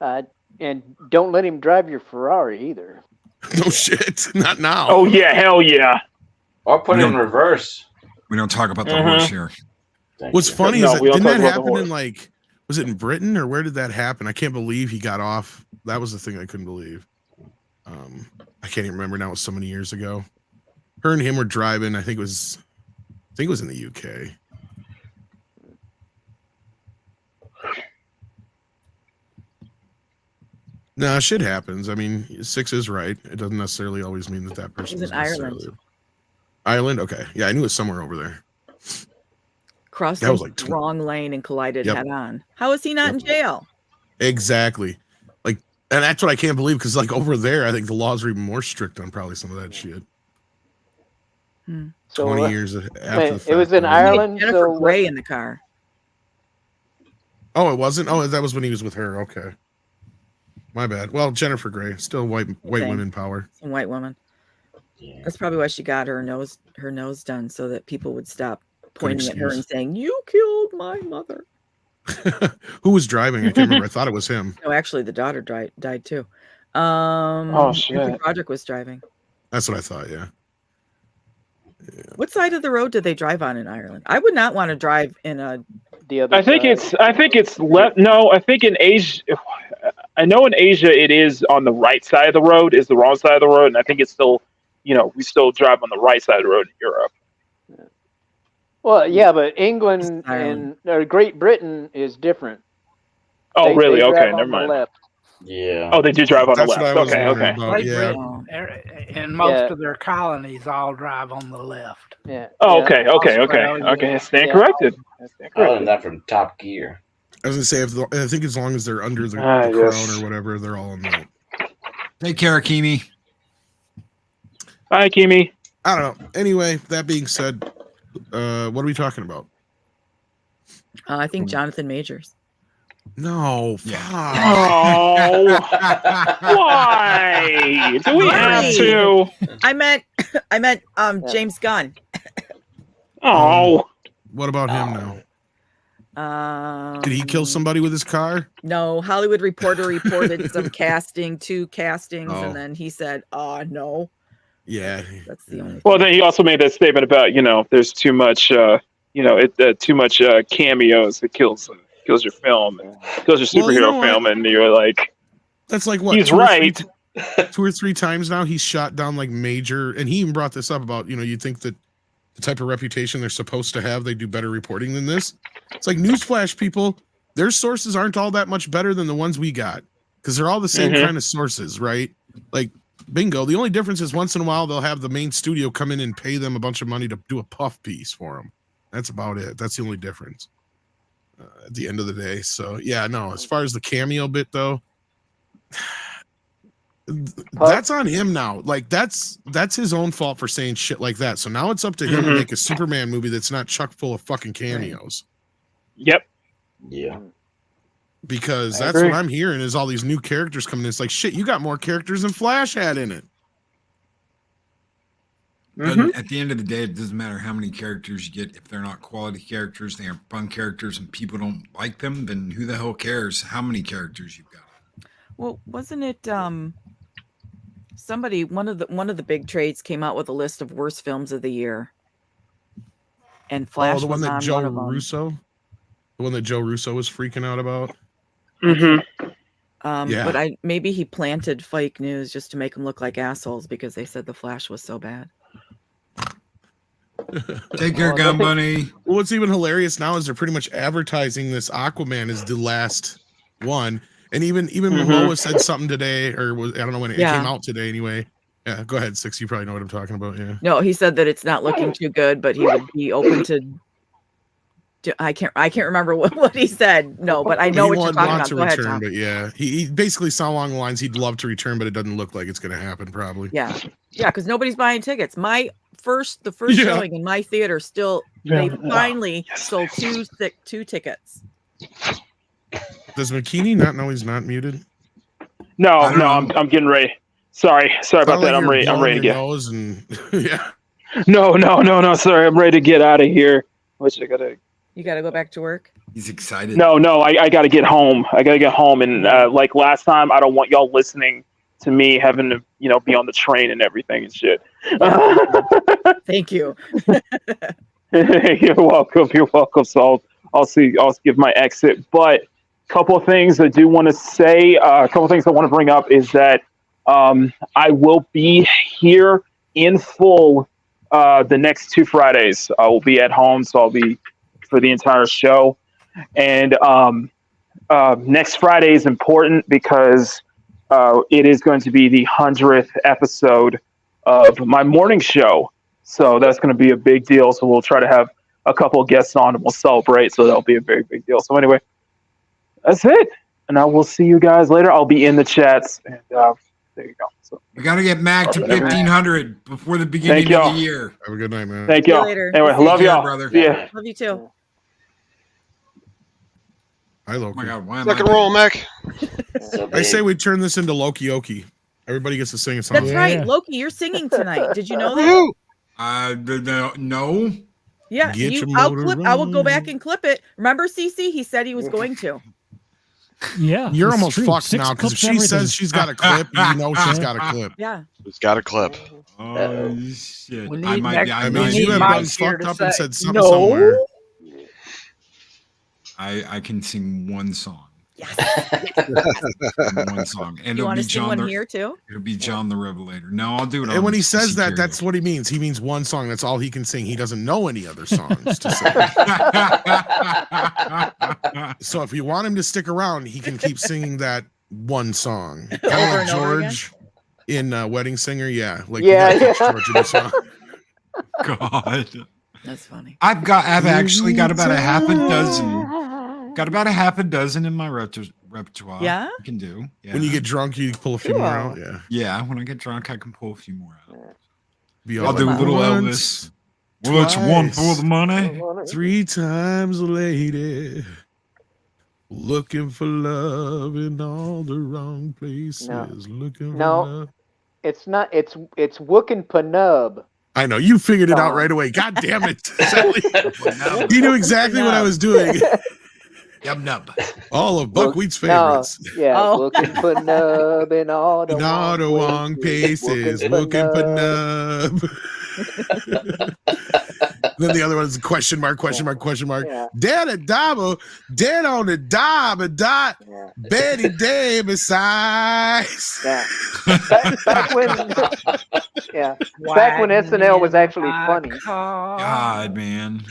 And don't let him drive your Ferrari either. No shit. Not now. Oh yeah, hell yeah. Or put it in reverse. We don't talk about the horse here. What's funny is that we don't didn't that talk about the happen in horse. like, was it in Britain or where did that happen? I can't believe he got off. That was the thing I couldn't believe. I can't even remember now. It was so many years ago. Her and him were driving. I think it was in the UK. No, shit happens. I mean, 6 is right. It doesn't necessarily always mean that person He's in Ireland. Ireland? Okay. Yeah, I knew it was somewhere over there. Crossed That was the like wrong lane and collided Yep. head on. How is he not in jail? Exactly. Like, and that's what I can't believe because, like, over there, I think the laws are even more strict on probably some of that shit. So 20 years after the fact. it was in though. Ireland. Jennifer So Grey in the car. Oh, it wasn't? Oh, that was when he was with her. Okay. My bad. Well, Jennifer Grey, still white Same. women power. Some white woman. That's probably why she got her nose done, so that people would stop pointing at her and saying, "You killed my mother." Who was driving? I can't remember. I thought it was him. No, actually, the daughter died too. Oh shit! Roderick was driving. That's what I thought. Yeah. What side of the road did they drive on in Ireland? I would not want to drive in the other. I think it's left. No, I think in Asia. I know in Asia it is on the right side of the road. Is the wrong side of the road, and I think it's still, we still drive on the right side of the road in Europe. Well, yeah, but England and Great Britain is different. Oh, really? They Okay, drive on never the mind. left. Yeah. Oh, they do drive on That's the what I left. was Okay, wondering okay. about. Great Yeah. Britain, and most of their colonies all drive on the left. Yeah. Oh, yeah. okay. Australia. I stand corrected. I learned that from Top Gear. I was gonna say, I think as long as they're under the I crown guess. or whatever, they're all in that. Take care, Kimi. Bye, Kimi. I don't know. Anyway, that being said, what are we talking about? I think Jonathan Majors. No. Yeah. Oh, why do we have to? I meant James Gunn. Oh, What about him now? Did he kill somebody with his car? No, Hollywood Reporter reported some two castings, Oh. and then he said, "Oh no." Yeah. That's the only. well, then he also made that statement about there's too much too much cameos. It kills your film, and kills your Well, you superhero know film, and you're like, That's like what? he's 2 or 3 right. 2 or 3 times now he's shot down like major, and he even brought this up about you think that the type of reputation they're supposed to have, they do better reporting than this. It's like newsflash, people, their sources aren't all that much better than the ones we got because they're all the same kind of sources, right? Like bingo. The only difference is once in a while they'll have the main studio come in and pay them a bunch of money to do a puff piece for them. That's about it. That's the only difference at the end of the day. So yeah, no, as far as the cameo bit though, that's on him now. Like that's his own fault for saying shit like that. So now it's up to him to make a Superman movie that's not chock full of fucking cameos. Yep. Yeah. Because I that's agree. what I'm hearing is all these new characters coming in. It's like shit, you got more characters than Flash had in it. But at the end of the day, it doesn't matter how many characters you get. If they're not quality characters, they are fun characters, and people don't like them, then who the hell cares how many characters you've got? Well, wasn't it somebody one of the big trades came out with a list of worst films of the year, and Flash the one was that on Joe one of them. Russo, the one that Joe Russo was freaking out about. Yeah. But maybe he planted fake news just to make them look like assholes because they said the Flash was so bad. Take care, Gun Bunny. Well, what's even hilarious now is they're pretty much advertising this Aquaman as the last one, and even Momoa said something today, or I don't know when it came out today. Anyway, yeah, go ahead, Six. You probably know what I'm talking about. Yeah. No, he said that it's not looking too good, but he would be open to. I can't remember what he said. No, but I know what you're talking about. To Go ahead, return, Tom. but yeah, he basically saw along the lines he'd love to return, but it doesn't look like it's going to happen. Probably. Yeah, because nobody's buying tickets. The first showing in my theater still They finally sold two tickets. Does McKinney not know he's not muted? No, I'm getting ready. Sorry about that. I'm ready. I'm ready to get. And, yeah. No. Sorry, I'm ready to get out of here. You gotta go back to work. He's excited. No, I gotta get home. And like last time, I don't want y'all listening to me having to, be on the train and everything and shit. Thank you. You're welcome. So I'll give my exit. But a couple of things I do want to say. A couple of things I want to bring up is that I will be here in full the next 2 Fridays. I will be at home, so I'll be for the entire show. And next Friday is important because it is going to be the 100th episode of my morning show. So that's going to be a big deal. So we'll try to have a couple of guests on and we'll celebrate. So that'll be a very big deal. So anyway, that's it. And I will see you guys later. I'll be in the chats. And there you go. So we got to get Mac to 1,500 before the beginning of the year. Have a good night, man. Thank y'all. Anyway, love y'all, brother. Yeah. Love you too. Hi, Loki. Oh my God, why am Second roll, Mac. I say we turn this into Loki Oki. Everybody gets to sing a song. That's right, Loki. You're singing tonight. Did you know that? No. Yeah, I will go back and clip it. Remember, Cece? He said he was going to. Yeah, you're almost fucked now because if she says she's got a clip, you know she's got a clip. Yeah, she's got a clip. Oh shit! You have done fucked up and said something somewhere. I can sing one song. Yes. One song, and you it'll want be to sing one here too? It'll be John the Revelator. No, I'll do it. And when he says that, that's what he means. He means one song. That's all he can sing. He doesn't know any other songs to sing. So if you want him to stick around, he can keep singing that one song. Kind of like George in Wedding Singer. Yeah. Like George in the song. God. That's funny. I've actually got about a half a dozen. Got about a half a dozen in my repertoire. Yeah, I can do. Yeah. When you get drunk, you pull a few more out. Yeah. Yeah. When I get drunk, I can pull a few more out. I'll do a little Elvis. Well, it's one for the money. 3 times, lady. Looking for love in all the wrong places. Looking for love. It's not. It's Wookin' Panub. I know you figured it out right away. God damn it! You knew exactly what I was doing. Yum nub. All of Buckwheat's favorites. Looking for nub in all the wrong places. Looking for nub. Then the other one is question mark. Yeah. Dead a dabble, dead on the dot. Betty Davis eyes. Yeah. Back when SNL was actually funny. God, man.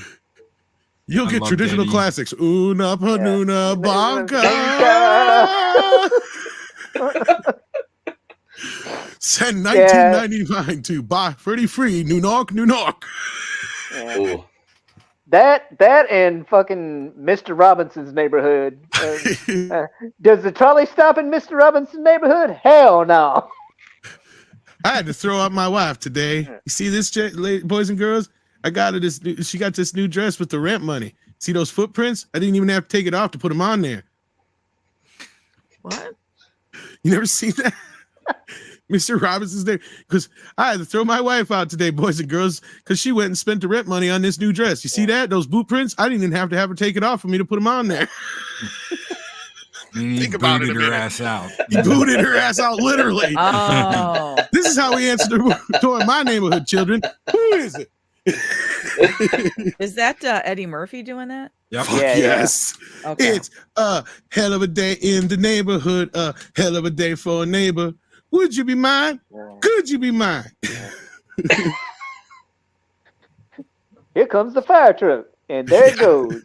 You'll get traditional classics. Una panuna banca. Send 1999 to buy pretty free. New York. Yeah. That and fucking Mr. Robinson's Neighborhood. Does the trolley stop in Mr. Robinson's Neighborhood? Hell no. I had to throw out my wife today. You see this, boys and girls? I got her she got this new dress with the rent money. See those footprints? I didn't even have to take it off to put them on there. What? You never seen that? Mr. Robinson's there. Because I had to throw my wife out today, boys and girls, because she went and spent the rent money on this new dress. You see that? Those boot prints? I didn't even have to have her take it off for me to put them on there. Think about it. Her ass out. He booted her ass out, literally. Oh. This is how we answer the door in my neighborhood, children. Who is it? Is that Eddie Murphy doing that? Yep. Yes. Okay. It's a hell of a day in the neighborhood. A hell of a day for a neighbor. Would you be mine? Could you be mine? Here comes the fire truck, and there it goes.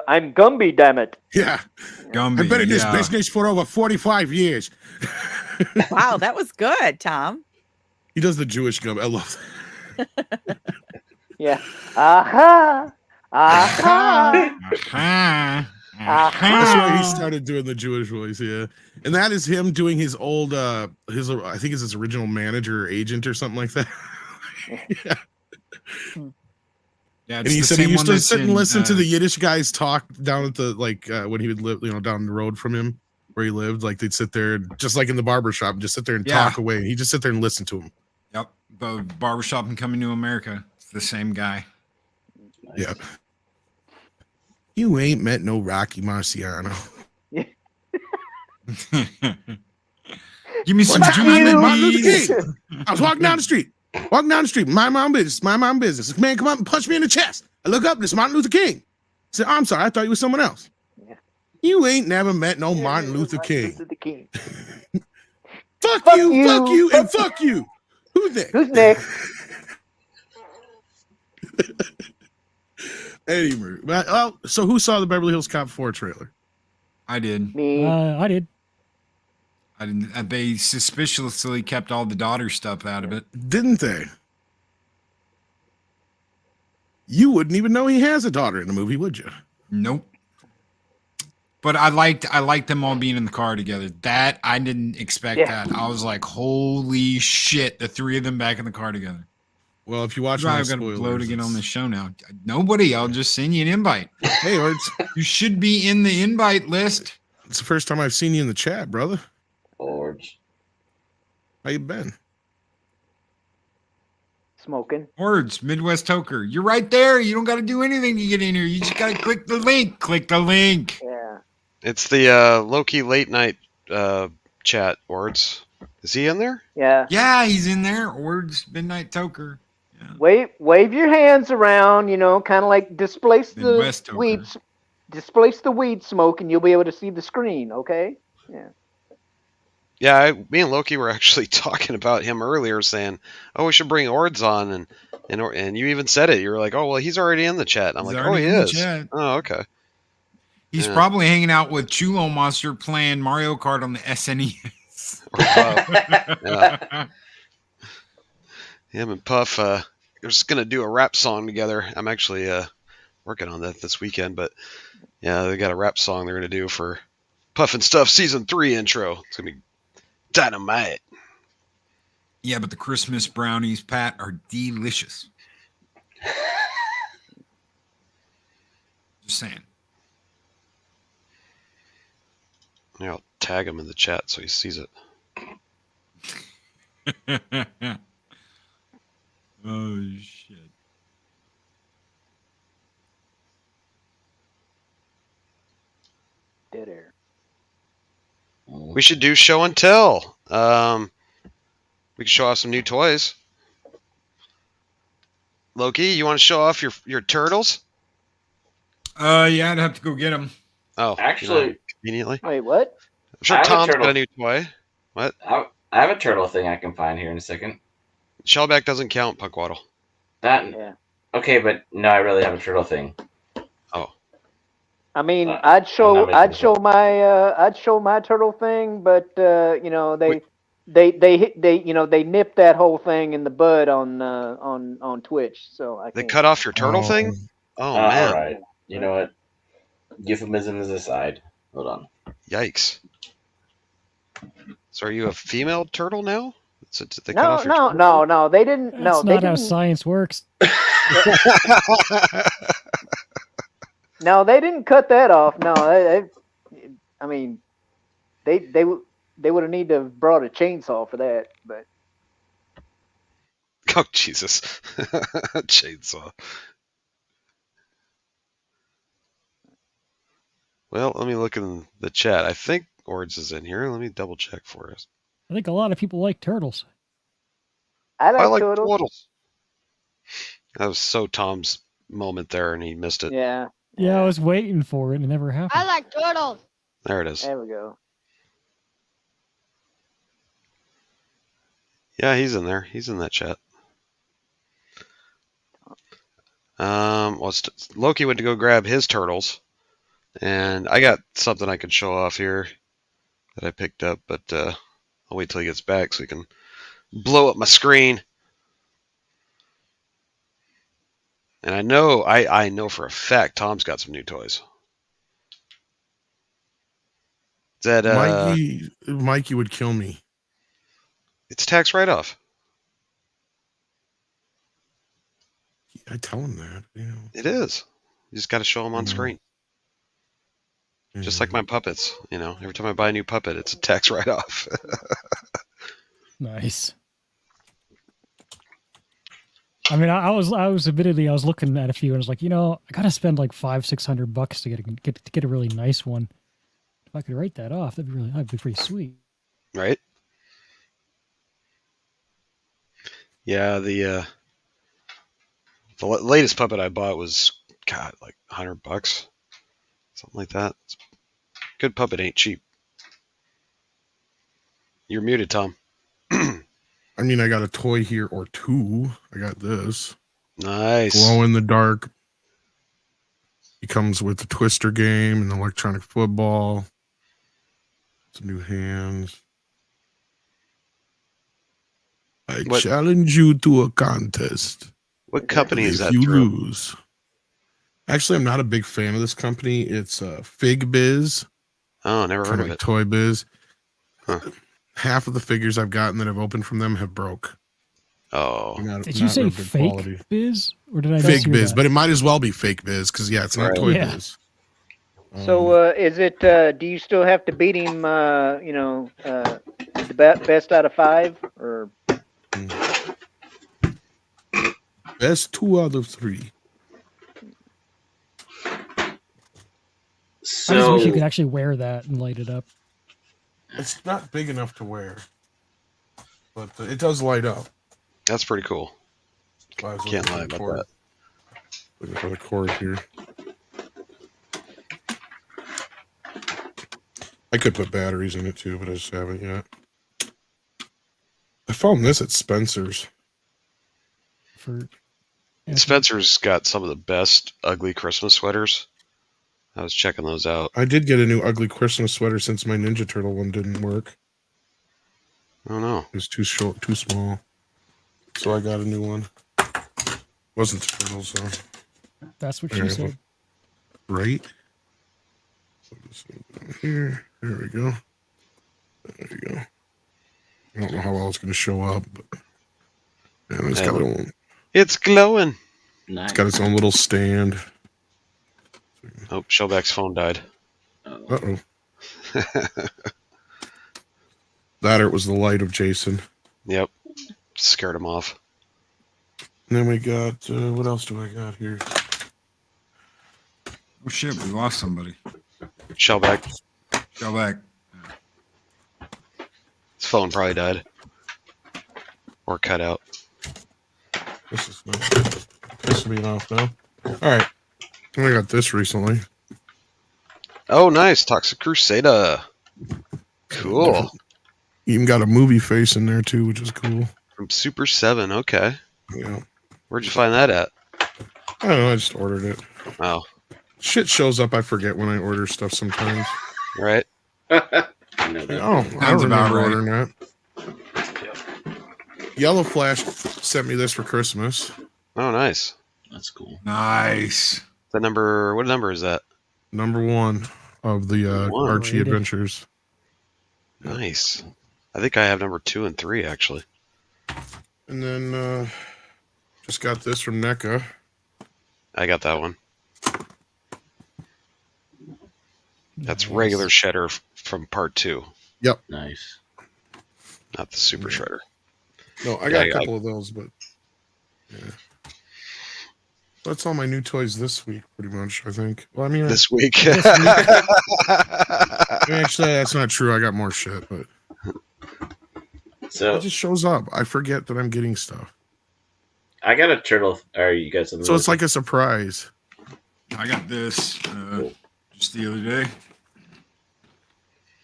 I'm Gumby, damn it. Yeah. Gumby, I've been in this business for over 45 years. Wow, that was good, Tom. He does the Jewish Gumby. I love that. Yeah. Aha. Aha. Aha. That's why he started doing the Jewish voice, yeah. And that is him doing his old, I think it's his original manager or agent or something like that. Yeah. Yeah, And he said he used to sit and listen to the Yiddish guys talk down at the, when he would live, down the road from him where he lived. Like, they'd sit there, just like in the barbershop, and just sit there and talk away. And he'd just sit there and listen to him. Yep. The barbershop and Coming to America. It's the same guy. Yeah. You ain't met no Rocky Marciano. Give me some Martin Luther Jewish. King. I was walking down the street. Mind my own business. Mind my own business. This man come up and punch me in the chest. I look up, this Martin Luther King. I said, I'm sorry, I thought you was someone else. Yeah. You ain't never met no Martin Luther King. Fuck Fuck you, you, fuck you, and fuck you. Who's next? Who's next? Anyway, so who saw the Beverly Hills Cop 4 trailer? I did. Me. I did. I didn't. They suspiciously kept all the daughter stuff out of it. Didn't they? You wouldn't even know he has a daughter in the movie, would you? Nope. But I liked them all being in the car together. That I didn't expect that. I was like, holy shit, the three of them back in the car together. Well, if you watch, I've got to blow to get on the show now. Nobody. I'll just send you an invite. Hey, Ords. You should be in the invite list. It's the first time I've seen you in the chat, brother. Ords. How you been? Smoking. Words, Midwest Toker. You're right there. You don't got to do anything to get in here. You just got to click the link. Click the link. Yeah. It's the Loki late night chat, Words. Is he in there? Yeah. Yeah, he's in there. Words, Midnight Toker. Yeah. Wave your hands around, kind of like displace the weed smoke, and you'll be able to see the screen, okay? Yeah. Yeah, me and Loki were actually talking about him earlier, saying, "Oh, we should bring Ords on," and you even said it. You were like, "Oh, well, he's already in the chat." And I'm like, "Oh, he is." Oh, okay. He's probably hanging out with Chulo Monster playing Mario Kart on the SNES. Yeah. Him and Puff, they're just gonna do a rap song together. I'm actually working on that this weekend, but yeah, they got a rap song they're gonna do for Puff and Stuff Season 3 intro. It's gonna be dynamite. Yeah, but the Christmas brownies, Pat, are delicious. Just saying. Yeah, I'll tag him in the chat so he sees it. Oh, shit. Dead air. We should do show and tell. We can show off some new toys. Loki, you want to show off your turtles? Yeah, I'd have to go get them. Oh, actually, conveniently. Wait, what? I'm sure Tom's got a new toy. What? I have a turtle thing I can find here in a second. Shellback doesn't count, Punkwaddle. Yeah. Okay, but no, I really have a turtle thing. Oh. I mean, I'd show my turtle thing, but they nipped that whole thing in the bud on Twitch, so I They can't. cut off your turtle thing? Oh man. All right. You know what? Euphemisms aside. Hold on. Yikes. So are you a female turtle now? Did they cut No, off your no, they didn't. That's No, they not how didn't. science works. No, they didn't cut that off. No, I mean, they would have need to have brought a chainsaw for that. But Oh Jesus. Chainsaw. Well, let me look in the chat. I think Ords is in here. Let me double check for us. I think a lot of people like turtles. I I like turtles. turtles. That was so Tom's moment there, and he missed it. Yeah. Yeah, I was waiting for it, and it never happened. I like turtles. There it is. There we go. Yeah, he's in there. He's in that chat. Loki went to go grab his turtles, and I got something I can show off here that I picked up, but I'll wait till he gets back so he can blow up my screen. And I know for a fact Tom's got some new toys. Is that Mikey would kill me. It's tax write-off. I tell him that. You know. It is. You just got to show them on screen. Just like my puppets. You know, every time I buy a new puppet, it's a tax write-off. Nice. I mean, I was looking at a few and I was like, I gotta spend like $500-600 to get a really nice one. If I could write that off, that'd be pretty sweet. Right? Yeah, the latest puppet I bought was like $100, something like that. Good puppet ain't cheap. You're muted, Tom. I mean, I got a toy here or two. I got this. Nice. Glow in the dark. He comes with the Twister game and the electronic football. Some new hands. I challenge you to a contest. What company is that? If you lose. Actually, I'm not a big fan of this company. It's Fig Biz. Oh, never heard of it. Toy Biz. Huh. Half of the figures I've gotten that I've opened from them have broke. Oh. Did you say fake biz? Or did I Fake Biz, but it might as well be Fake Biz because, it's not Toy Biz. So is it, do you still have to beat him, the best out of 5? Or best 2 out of 3. I just wish you could actually wear that and light it up. It's not big enough to wear, but it does light up. That's pretty cool. Can't lie about that. Looking for the cord here. I could put batteries in it too, but I just haven't yet. I found this at Spencer's. Spencer's got some of the best ugly Christmas sweaters. I was checking those out. I did get a new ugly Christmas sweater since my Ninja Turtle one didn't work. Oh no. It was too short, too small. So I got a new one. Wasn't the turtles, so. That's what she said. Right? Here. There we go. There you go. I don't know how well it's going to show up, but it's got a little. It's glowing. It's got its own little stand. Oh, Shellback's phone died. Uh-oh. That it was the light of Jason. Yep. Scared him off. And then we got, what else do I got here? Oh shit, we lost somebody. Shellback. Shellback. His phone probably died. Or cut out. This is being off now. Alright. I got this recently. Oh, nice. Toxic Crusader. Cool. Even got a movie face in there too, which is cool. From Super 7, okay. Yeah. Where'd you find that at? I don't know, I just ordered it. Oh. Shit shows up, I forget when I order stuff sometimes. Right? I don't remember ordering that. Yellow Flash sent me this for Christmas. Oh, nice. That's cool. Nice. What number is that? Number 1 of the Archie Adventures. Nice. I think I have number 2 and 3, actually. And then just got this from NECA. I got that one. That's regular Shredder from part 2. Yep. Nice. Not the Super Shredder. No, I got a couple of those, but yeah. That's all my new toys this week, pretty much, I think. Well, I mean, this week. Actually, that's not true. I got more shit, but so it just shows up. I forget that I'm getting stuff. I got a turtle. Are you guys? So it's like a surprise. I got this just the other day.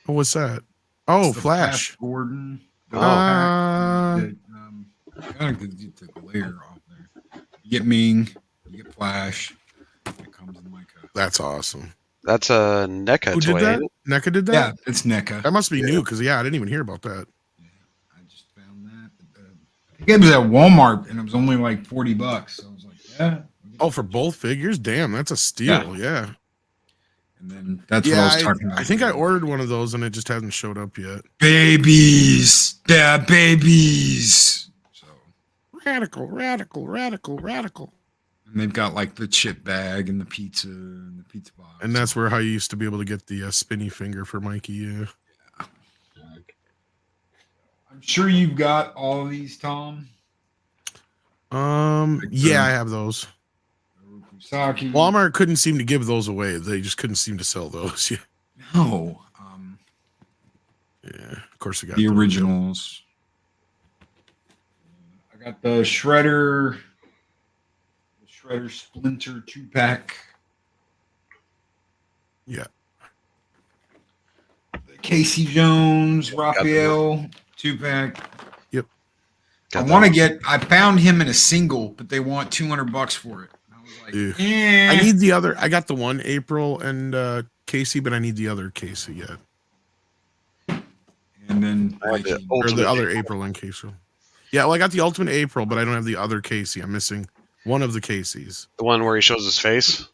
Oh, what's that? Oh, It's the Flash Gordon. Uh, I think you took the layer off there. You get Ming, you get Flash. It comes in like a. That's awesome. That's a NECA Who toy. did that? Ain't it? NECA did that? Yeah, it's NECA. That must be new because I didn't even hear about that. I just found that. I think it was at Walmart and it was only like $40. So I was like, yeah. Oh, for both figures? Damn, that's a steal. Yeah. And And then that's what I was talking about. I think I ordered one of those and it just hasn't showed up yet. Babies. Yeah, babies. So radical. And they've got like the chip bag and the pizza box. And that's where I used to be able to get the spinny finger for Mikey. Yeah. I'm sure you've got all of these, Tom. Yeah, I have those. Saki. Walmart couldn't seem to give those away. They just couldn't seem to sell those. Yeah. No. Yeah, of course I got the those. originals. I got the Shredder Splinter 2-pack. Yeah. The Casey Jones Raphael 2-pack. Yep. I found him in a single, but they want $200 for it. I was like, I need the other. I got the one April and Casey, but I need the other Casey yet. And then the other April and Casey. Yeah, well, I got the Ultimate April, but I don't have the other Casey. I'm missing one of the Caseys. The one where he shows his face?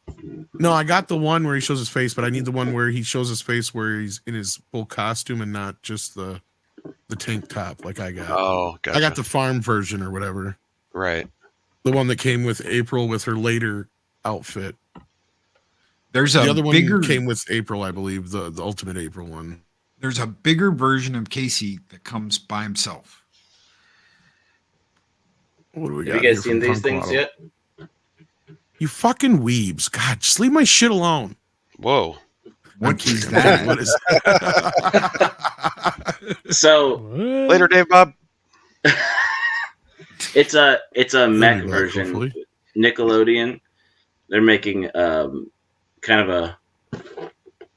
No, I got the one where he shows his face, but I need the one where he shows his face where he's in his full costume and not just the tank top like I got. Oh, gotcha. I got the farm version or whatever. Right. The one that came with April with her later outfit. There's the other one came with April, I believe, the Ultimate April one. There's a bigger version of Casey that comes by himself. What do we Have got? you guys here seen from these things Punkwaddle? yet? You fucking weebs. God, just leave my shit alone. Whoa. What is that? What is So later, Dave Bob. It's a mech back, version. hopefully. Nickelodeon. They're making kind of a.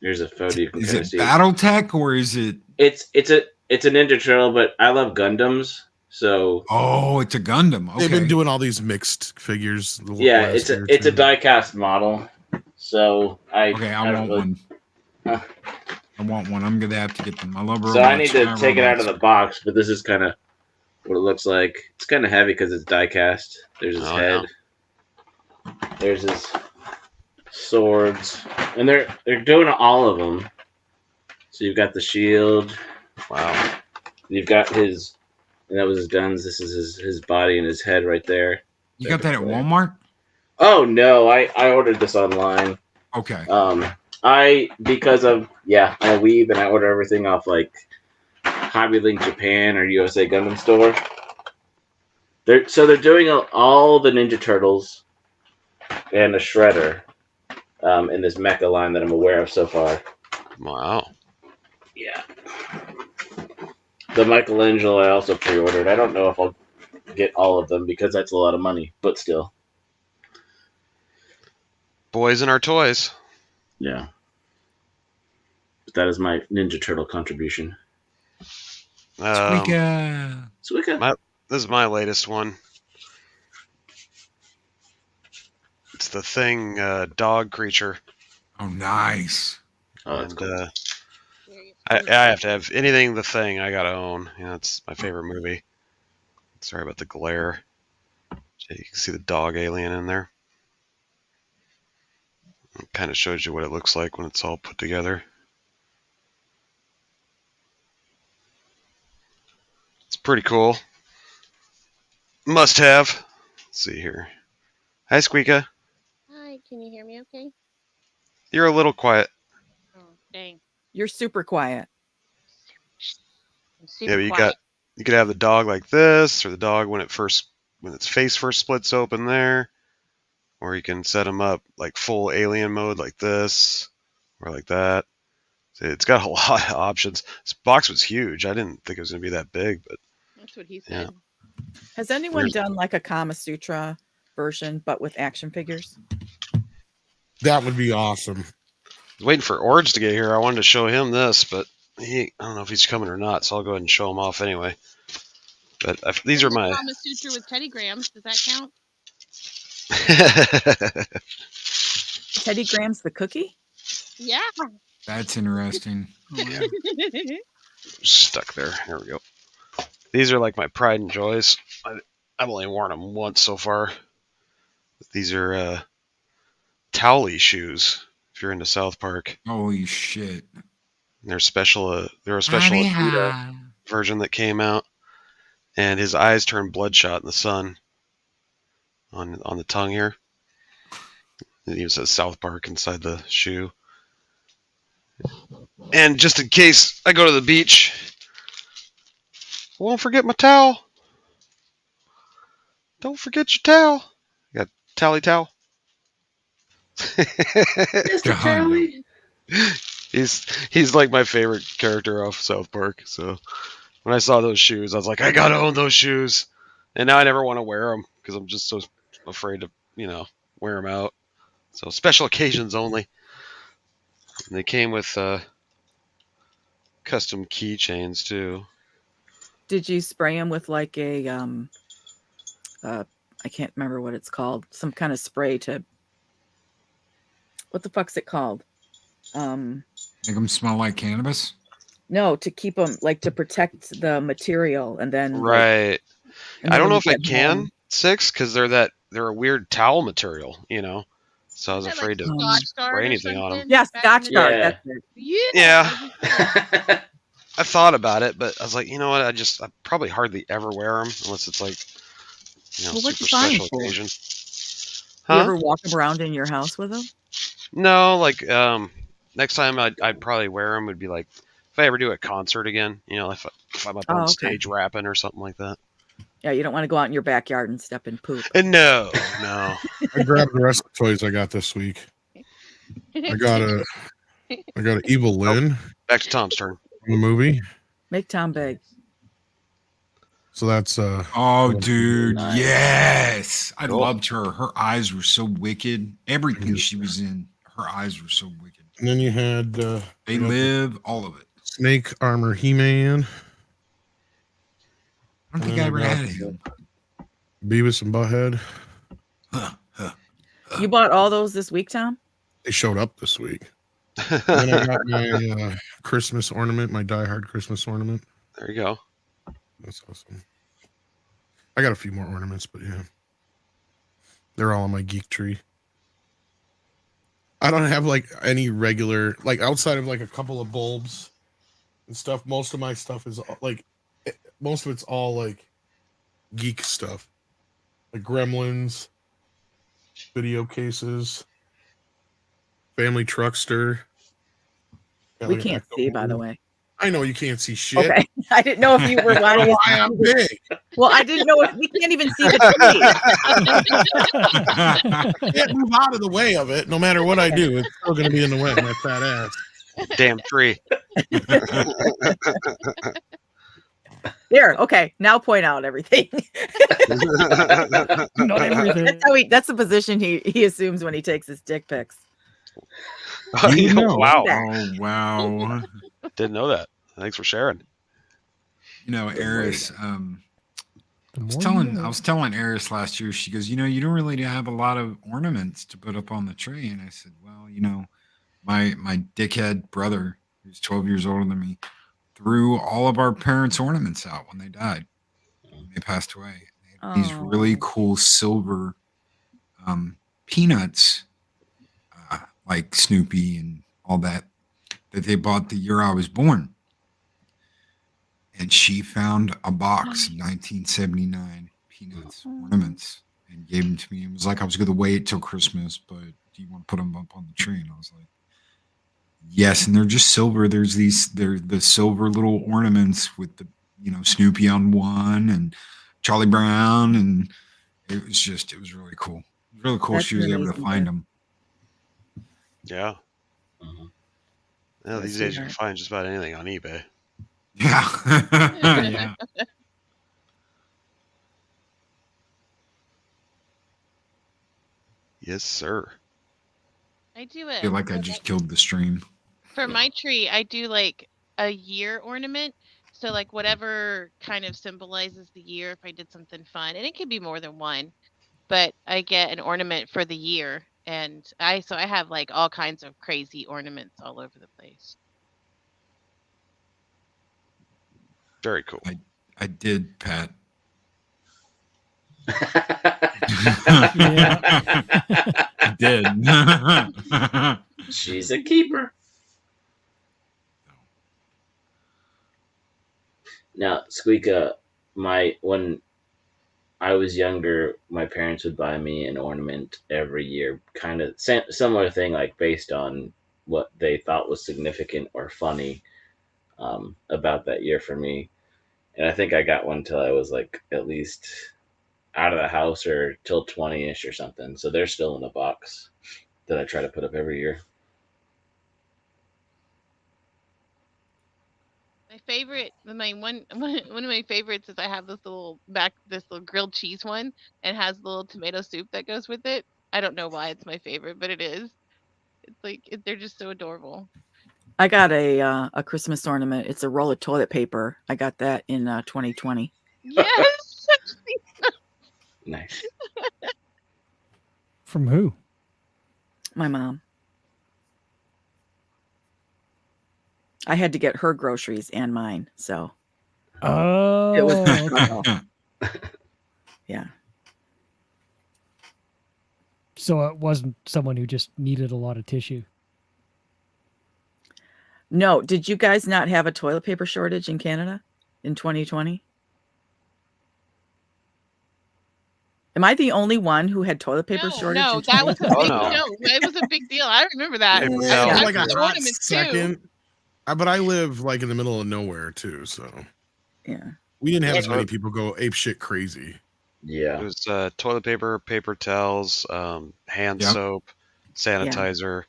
Here's a photo you can Is kind of it see. BattleTech or is it? It's a Ninja Turtle, but I love Gundams, so. Oh, it's a Gundam. Okay. They've been doing all these mixed figures. Yeah, it's a die-cast model, so I want one. I want one. I'm gonna have to get them. I love robots. So I need to take it out of robots. the box, but this is kind of what it looks like. It's kind of heavy because it's die-cast. There's his head. No. There's his swords, and they're doing all of them. So you've got the shield. Wow. You've got his, and that was his guns. This is his body and his head right there. You got that at Walmart? Oh no, I ordered this online. Okay. Because I'm a weeb and I order everything off like Hobby Link Japan or USA Gundam Store. They're doing all the Ninja Turtles and the Shredder in this mecha line that I'm aware of so far. Wow. Yeah. The Michelangelo I also pre-ordered. I don't know if I'll get all of them because that's a lot of money, but still. Boys and our toys. Yeah. But that is my Ninja Turtle contribution. Squeaka. This is my latest one. It's the Thing dog creature. Oh, nice. Oh, that's cool. I have to have anything The Thing I gotta own. It's my favorite movie. Sorry about the glare. You can see the dog alien in there. It kind of shows you what it looks like when it's all put together. It's pretty cool. Must have. Let's see here. Hi, Squeaka. Hi, can you hear me okay? You're a little quiet. Oh, dang. You're super quiet. I'm super Yeah, but quiet. you could have the dog like this, or the dog when its face first splits open there, or you can set them up like full alien mode like this, or like that. So it's got a lot of options. This box was huge. I didn't think it was going to be that big, but That's what he said. Has anyone done like a Kama Sutra version, but with action figures? That would be awesome. I was waiting for Orge to get here. I wanted to show him this, but I don't know if he's coming or not, so I'll go ahead and show him off anyway. But these are my... Kama Sutra with Teddy Grahams. Does that count? Teddy Grahams the cookie? Yeah. That's interesting. Stuck there. Here we go. These are like my pride and joys. I've only worn them once so far. These are Towley shoes. If you're into South Park. Holy shit! There's a special version that came out, and his eyes turn bloodshot in the sun. On the tongue here. It even says South Park inside the shoe. And just in case I go to the beach, I won't forget my towel. Don't forget your towel. You got tally towel? Mr. Tally. He's like my favorite character off South Park. So when I saw those shoes, I was like, I gotta own those shoes. And now I never want to wear them because I'm just so afraid to, wear them out. So special occasions only. And they came with custom keychains too. Did you spray them with like a I can't remember what it's called, some kind of spray to, what the fuck's it called? Make them smell like cannabis? No, to keep them, like, to protect the material, and then Right. I don't know if I get can home- 6 because they're a weird towel material, So I was afraid to Scotch Guard spray or anything on them. something? Yeah, Back in Scotch the Guard. day. That's it. Yeah. I thought about it, but I was like, you know what? I probably hardly ever wear them unless it's like, Well, what'd super you buy 'em special for? occasion. You ever walk around in your house with them? No, like next time I'd probably wear them would be like if I ever do a concert again, if I'm up on stage rapping or something like that. Yeah, you don't want to go out in your backyard and step in poop. And no. I grabbed the rest of the toys I got this week. I got a Evil Lynn. Back to Tom's turn. From the movie. Make Tom beg. So that's Oh, dude, Nice. yes! I Cool. loved her. Her eyes were so wicked. Everything she was in, her eyes were so wicked. And then you had They Live, all of it. Snake Armor He-Man. I don't think I ever had him. Beavis and Butthead. You bought all those this week, Tom? They showed up this week. And then I got my Christmas ornament, my Die Hard Christmas ornament. There you go. That's awesome. I got a few more ornaments, but yeah. They're all on my geek tree. I don't have like any regular, like outside of like a couple of bulbs and stuff. Most of my stuff is like, most of it's all like geek stuff. Like Gremlins, video cases, Family Truckster. Got, We like, can't see, by the way. I know you can't see shit. Okay. I didn't know if you were I don't know wanting why I'm big. Well, I didn't know if we can't even see the tree. Can't move out of the way of it. No matter what I do, it's still going to be in the way of my fat ass. Damn tree. There, okay. Now point out everything. Not everything. That's the position he assumes when he takes his dick pics. You know. Wow. Oh, wow. Didn't know that. Thanks for sharing. Eris, I was telling Eris last year, she goes, you don't really have a lot of ornaments to put up on the tree. And I said, well, my dickhead brother, who's 12 years older than me, threw all of our parents' ornaments out when they died. When they passed away. They had these really cool silver peanuts, like Snoopy and all that they bought the year I was born. And she found a box of 1979 Peanuts ornaments and gave them to me. It was like I was going to wait till Christmas, but do you want to put them up on the tree? And I was like, yes. And they're just silver. They're the silver little ornaments with the, Snoopy on one and Charlie Brown. And it was really cool. It was really cool. That's She was able to amazing, find man. them. Yeah. Yeah, these days you can find just about anything on eBay. Yeah. Yeah. Yes, sir. I do I it. feel like I just killed the stream. For my tree, I do like a year ornament. So like whatever kind of symbolizes the year if I did something fun. And it could be more than one. But I get an ornament for the year. And I have like all kinds of crazy ornaments all over the place. Very cool. I did, Pat. I did. She's a keeper. Now, Squeaka, when I was younger, my parents would buy me an ornament every year, kind of similar thing, like based on what they thought was significant or funny about that year for me. And I think I got one till I was like at least out of the house or till 20-ish or something. So they're still in a box that I try to put up every year. My favorite, one of my favorites is I have this little grilled cheese one, and has the little tomato soup that goes with it. I don't know why it's my favorite, but it is. It's like they're just so adorable. I got a Christmas ornament. It's a roll of toilet paper. I got that in 2020. Yes. Nice. From who? My mom. I had to get her groceries and mine, so Oh, it was a struggle. Yeah. So it wasn't someone who just needed a lot of tissue. No, did you guys not have a toilet paper shortage in Canada in 2020? Am I the only one who had toilet paper shortage? No, in that was a 2020? big no. It was a big deal. I remember that. Yeah, I like a had hot ornaments second. too. But I live like in the middle of nowhere too, so yeah, we didn't have as many people go ape shit crazy. Yeah, it was toilet paper, paper towels, hand soap, sanitizer.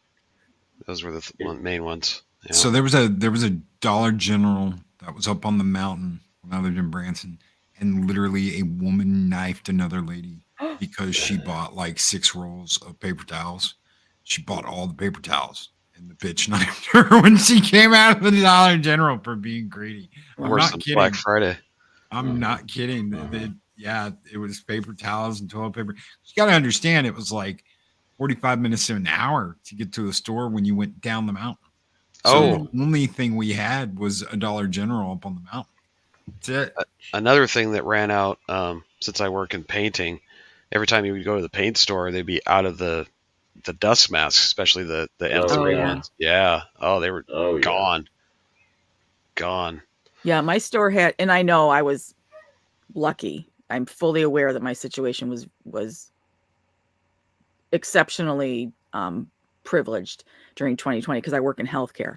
Those were the main ones. Yeah. So there was a Dollar General that was up on the mountain when I lived in Branson, and literally a woman knifed another lady because she bought like 6 rolls of paper towels. She bought all the paper towels, and the bitch knifed her when she came out of the Dollar General for being greedy. I'm Worse not than kidding. Black Friday. I'm not kidding. It was paper towels and toilet paper. You got to understand, it was like 45 minutes to an hour to get to a store when you went down the mountain. So the only thing we had was a Dollar General up on the mountain. That's it. Another thing that ran out, since I work in painting, every time you would go to the paint store, they'd be out of the dust masks, especially the M3 ones. Yeah. Oh, they were gone. Gone. Yeah, my store had, and I know I was lucky. I'm fully aware that my situation was exceptionally privileged during 2020 because I work in healthcare.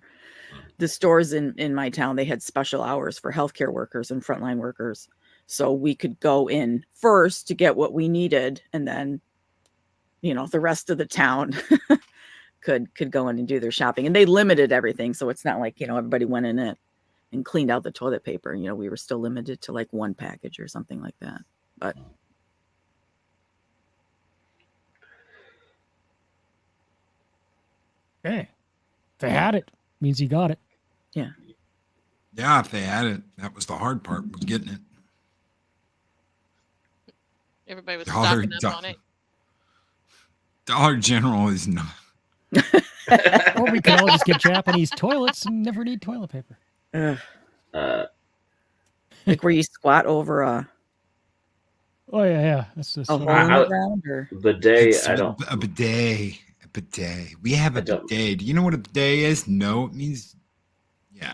The stores in my town, they had special hours for healthcare workers and frontline workers. So we could go in first to get what we needed, and then, the rest of the town could go in and do their shopping. And they limited everything, so it's not like, everybody went in it and cleaned out the toilet paper. We were still limited to like 1 package or something like that. But hey, if they had it, means you got it. Yeah. Yeah, if they had it, that was the hard part, was getting it. Everybody was stocking up on it. Dollar General is not. Or we could all just get Japanese toilets and never need toilet paper. Like where you squat over a. Oh yeah. That's just a hole in the ground, or bidet. A bidet. A bidet. We have a bidet. Do you know what a bidet is? No, it means. Yeah.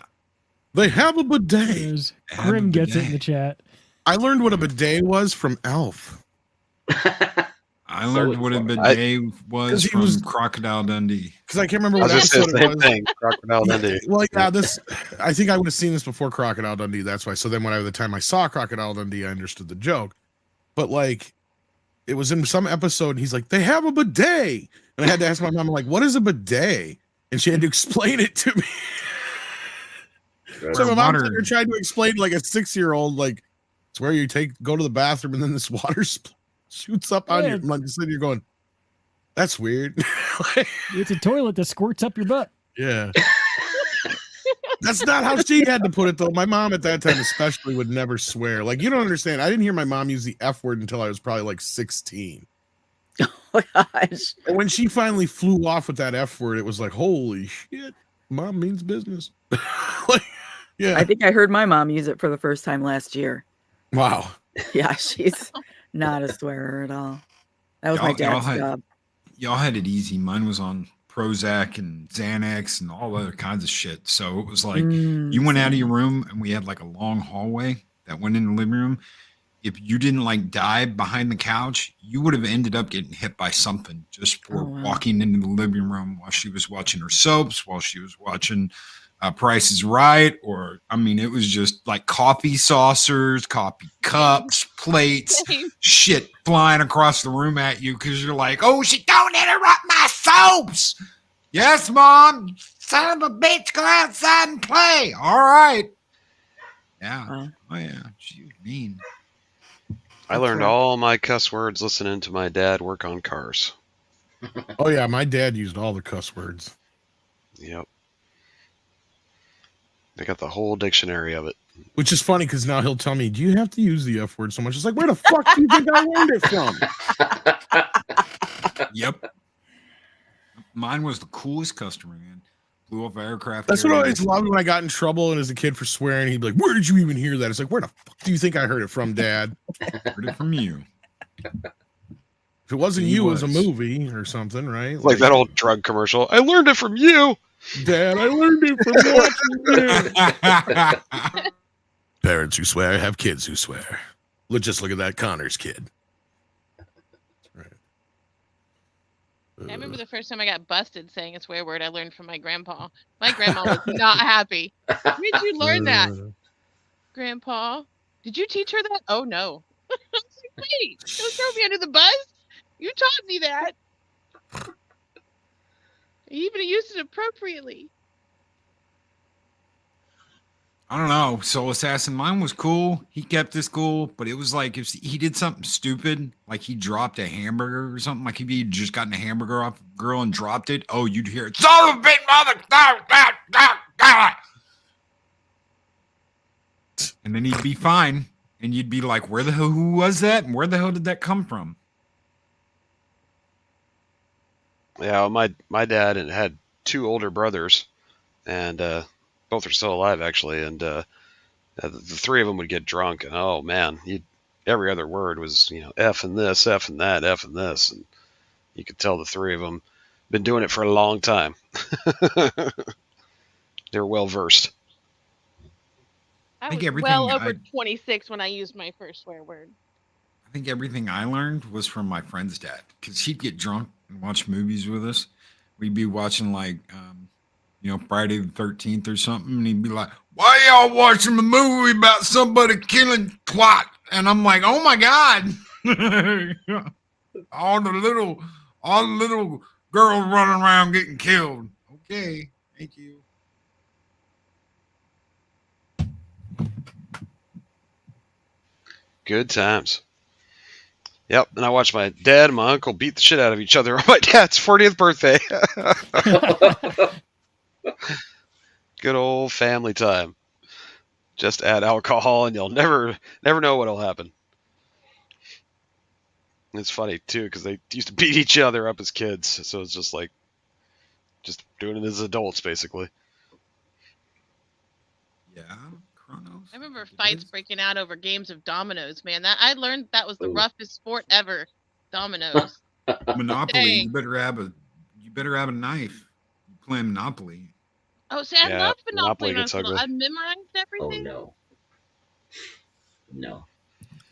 They have a bidet. Grim gets it in the chat. I learned what a bidet was from Elf. I learned what a bidet was from Crocodile Dundee. Because I can't remember what episode it was. Crocodile Dundee. Well, yeah, I think I would have seen this before Crocodile Dundee. That's why. So then, the time I saw Crocodile Dundee, I understood the joke. But like, it was in some episode. And he's like, "They have a bidet," and I had to ask my mom, like, "What is a bidet?" And she had to explain it to me. So my mom tried to explain like a 6-year-old, like, it's where you go to the bathroom and then this water shoots up on you. And you're going, that's weird. It's a toilet that squirts up your butt. Yeah. That's not how she had to put it, though. My mom at that time especially would never swear. Like, you don't understand. I didn't hear my mom use the F word until I was probably like 16. Oh my gosh. And when she finally flew off with that F word, it was like, holy shit, mom means business. Yeah. I think I heard my mom use it for the first time last year. Wow. Yeah, she's not a swearer at all. That was my dad's job. Y'all had it easy. Mine was on Prozac and Xanax and all other kinds of shit. So it was like you went out of your room and we had like a long hallway that went in the living room. If you didn't like dive behind the couch, you would have ended up getting hit by something just for walking into the living room while she was watching her soaps, while she was watching Price is Right, or I mean, it was just like coffee saucers, coffee cups, plates, shit flying across the room at you because you're like, oh, she don't interrupt my soaps. Yes, Mom. Son of a bitch, go outside and play. All right. Yeah. Oh, yeah. She was mean. I learned all my cuss words listening to my dad work on cars. Oh, yeah. My dad used all the cuss words. Yep. I got the whole dictionary of it. Which is funny because now he'll tell me, do you have to use the F word so much? It's like, where the fuck do you think I learned it from? Yep. Mine was the coolest customer, man. Blew off aircraft. That's what I always loved when I got in trouble and as a kid for swearing. He'd be like, where did you even hear that? It's like, where the fuck do you think I heard it from, Dad? Heard it from you. If it wasn't you, it was a movie or something, right? Like that old drug commercial. I learned it from you. Dad, I learned it from watching you. Parents who swear have kids who swear. Just look at that Connors kid. I remember the first time I got busted saying a swear word I learned from my grandpa. My grandma was not happy. Where did you learn that, Grandpa? Did you teach her that? Oh, no. I was like, wait, don't throw me under the bus. You taught me that. You even used it appropriately. I don't know. Soul Assassin, mine was cool. He kept his cool, but it was like if he did something stupid, like he dropped a hamburger or something, like if he just gotten a hamburger off a girl and dropped it, oh, you'd hear it. Son of a bitch, mother. And then he'd be fine. And you'd be like, where the hell, who was that? And where the hell did that come from? Yeah, my dad had two older brothers, and both are still alive actually. And the three of them would get drunk, and oh man, every other word was F and this, F and that, F and this, and you could tell the three of them been doing it for a long time. They're well versed. I was well over 26 when I used my first swear word. I think everything I learned was from my friend's dad because he'd get drunk and watch movies with us. We'd be watching like, Friday the 13th or something, and he'd be like, "Why y'all watching a movie about somebody killing twat?" And I'm like, "Oh my god, all the little girls running around getting killed." Okay, thank you. Good times. Yep, and I watched my dad and my uncle beat the shit out of each other on my dad's 40th birthday. Good old family time. Just add alcohol and you'll never know what'll happen. It's funny too because they used to beat each other up as kids, so it's just like doing it as adults basically. Yeah. I remember fights breaking out over games of dominoes, man. That I learned that was the roughest sport ever. Dominoes. Monopoly. Dang. You better have a knife. You play Monopoly. Oh, see, I love Monopoly. Monopoly I memorized everything. Oh no.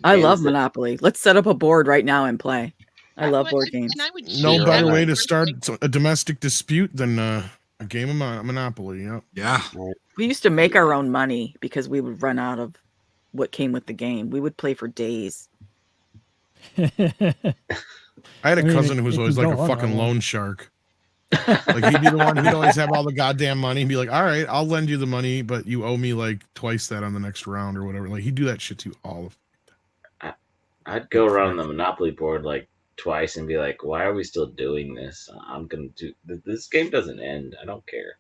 I love Monopoly. Let's set up a board right now and play. I love board games. No better way to start a domestic dispute than a game of Monopoly. Yep. Yeah. We used to make our own money because we would run out of what came with the game. We would play for days. I had a cousin who was always like a fucking loan shark. Like he'd be the one, he'd always have all the goddamn money. He'd be like, all right, I'll lend you the money, but you owe me like twice that on the next round or whatever. Like he'd do that shit to all of. I'd go around the Monopoly board like twice and be like, why are we still doing this? I'm gonna do this. Game doesn't end. I don't care.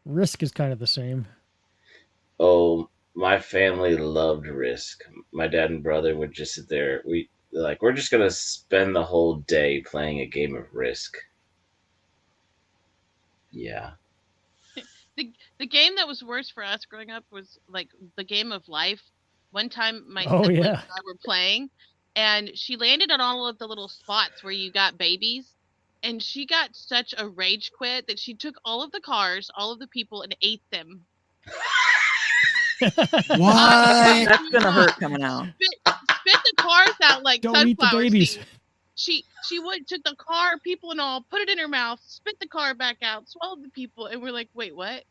Risk is kind of the same. Oh, my family loved Risk. My dad and brother would just sit there. We're just gonna spend the whole day playing a game of Risk. Yeah. The game that was worse for us growing up was like the game of life. One time my Oh, siblings yeah. and I were playing, and she landed on all of the little spots where you got babies. and she got such a rage quit that she took all of the cars, all of the people, and ate them. What? That's gonna hurt coming out. Spit the cars out like Don't eat the sunflower babies. seeds. She took the car, people and all, put it in her mouth, spit the car back out, swallowed the people, and we're like, wait, what?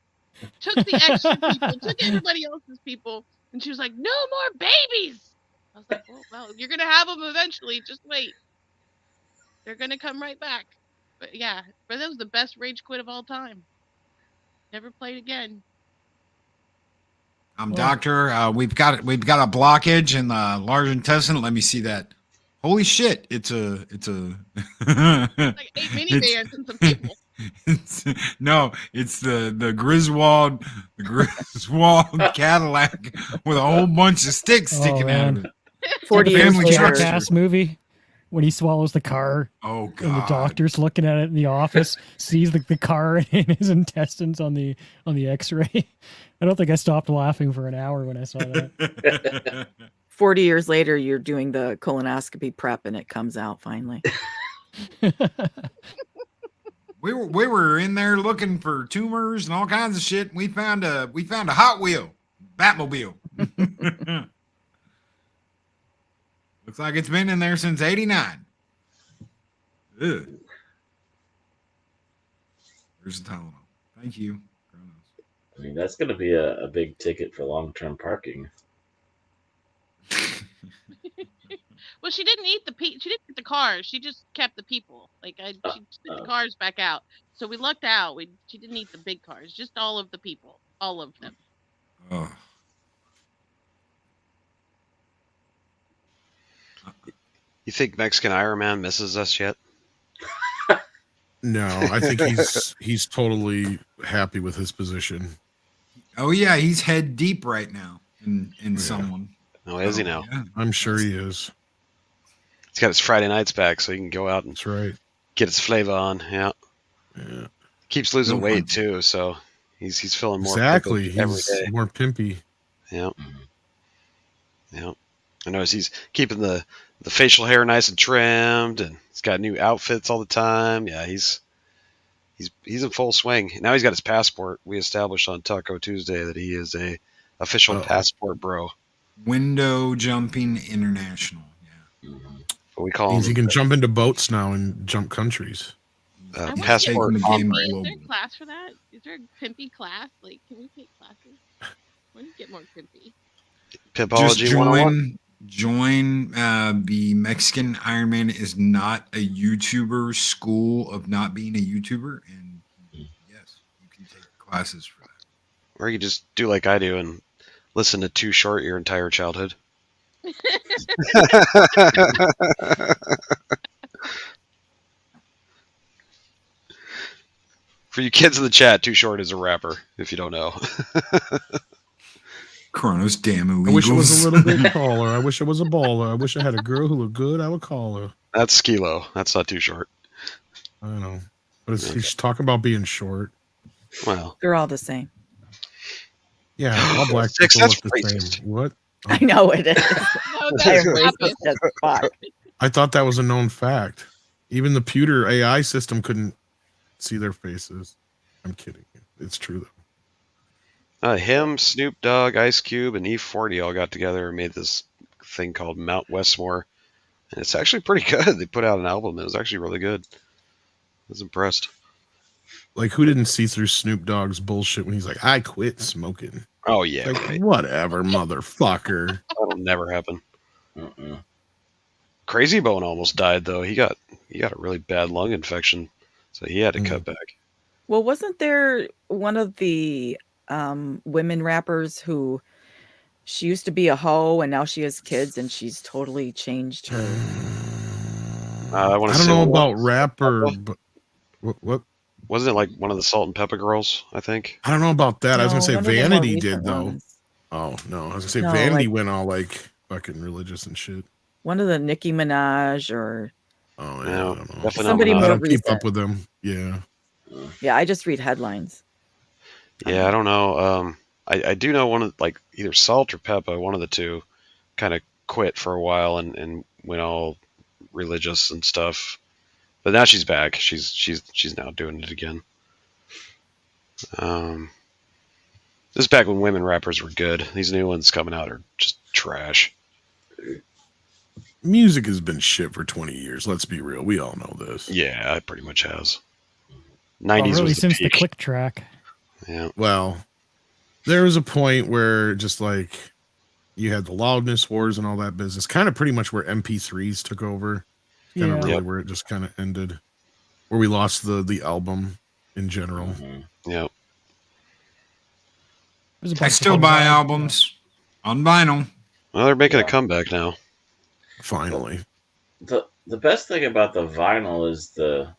Took the extra people, took everybody else's people, and she was like, no more babies. I was like, well, you're gonna have them eventually. Just wait. They're gonna come right back. But yeah, but that was the best rage quit of all time. Never played again. Doctor. We've got a blockage in the large intestine. Let me see that. Holy shit! It's a like 8 minivans and some people. It's the Griswold Cadillac with a whole bunch of sticks sticking out of it. 40 years Family later. Jackass movie when he swallows the car. Oh god! And the doctor's looking at it in the office, sees the car in his intestines on the X-ray. I don't think I stopped laughing for an hour when I saw that. 40 years later, you're doing the colonoscopy prep, and it comes out finally. We were in there looking for tumors and all kinds of shit. We found a Hot Wheel Batmobile. Looks like it's been in there since '89. Ugh. Here's the Tylenol. Thank you. I mean, that's going to be a big ticket for long-term parking. Well, she didn't eat she didn't eat the cars. She just kept the people. She spit the cars back out. So we lucked out. She didn't eat the big cars. Just all of the people. All of them. Oh. You think Mexican Iron Man misses us yet? No, I think he's totally happy with his position. Oh yeah, he's head deep right now in someone. Oh, is he now? Yeah. I'm sure he is. He's got his Friday nights back, so he can go out and get his flavor on. Yeah. Keeps losing weight too, so he's feeling more exactly. every He's day. more pimpy. Yeah. Yeah. I notice he's keeping the facial hair nice and trimmed, and he's got new outfits all the time. Yeah, he's in full swing. Now he's got his passport. We established on Taco Tuesday that he is a official passport bro. Window jumping international. Yeah. What we call Means him. he can jump into boats now and jump countries. Passport. Is there a class for that? Is there a pimpy class? Like, can we take classes? When do you get more pimpy? Pimpology Just 101. join the Mexican Iron Man is not a YouTuber school of not being a YouTuber, and yes, you can take classes for that. Or you just do like I do and listen to Too Short your entire childhood. For you kids in the chat, Too Short is a rapper, if you don't know. Chronos, damn illegals. I wish it was a little bit taller. I wish I was a baller. I wish I had a girl who looked good. I would call her. That's Skilo. That's not Too Short. I know. But he's talking about being short. Well, They're all the same. Yeah, all black Six, people that's look the same. What? I know it is. I am racist as fuck. I thought that was a known fact. Even the pewter AI system couldn't see their faces. I'm kidding. It's true though. Him, Snoop Dogg, Ice Cube, and E40 all got together and made this thing called Mount Westmore. And it's actually pretty good. They put out an album. It was actually really good. I was impressed. Like, who didn't see through Snoop Dogg's bullshit when he's like, I quit smoking? Oh, yeah. Like, right. whatever, motherfucker. That'll never happen. Crazy Bone almost died, though. He got a really bad lung infection, so he had to cut back. Well, wasn't there one of the women rappers who she used to be a hoe and now she has kids and she's totally changed her? I don't know about rapper, but what? Wasn't it like one of the Salt and Pepper girls, I think? I don't know about that. I was No, going to say one of the more Vanity recent did, though. ones. Oh, no. I was going to say No, Vanity like- went all, like, fucking religious and shit. One of the Nicki Minaj or Oh, Yeah, yeah. I don't know. definitely somebody not. I more don't keep recent. up with them. Yeah. Yeah, I just read headlines. Yeah, I don't know. I do know one of, like, either Salt or Peppa, one of the two, kind of quit for a while and went all religious and stuff. But now she's back. She's now doing it again. This is back when women rappers were good. These new ones coming out are just trash. Music has been shit for 20 years. Let's be real. We all know this. Yeah, it pretty much has. 90s well, really was the since peak. the click track. Yeah. Well, there was a point where just like you had the loudness wars and all that business, kind of pretty much where MP3s took over. Kind of really where it just kind of ended, where we lost the album in general. Yep. I still buy albums on vinyl. Well, they're making a comeback now. Finally. The best thing about the vinyl is the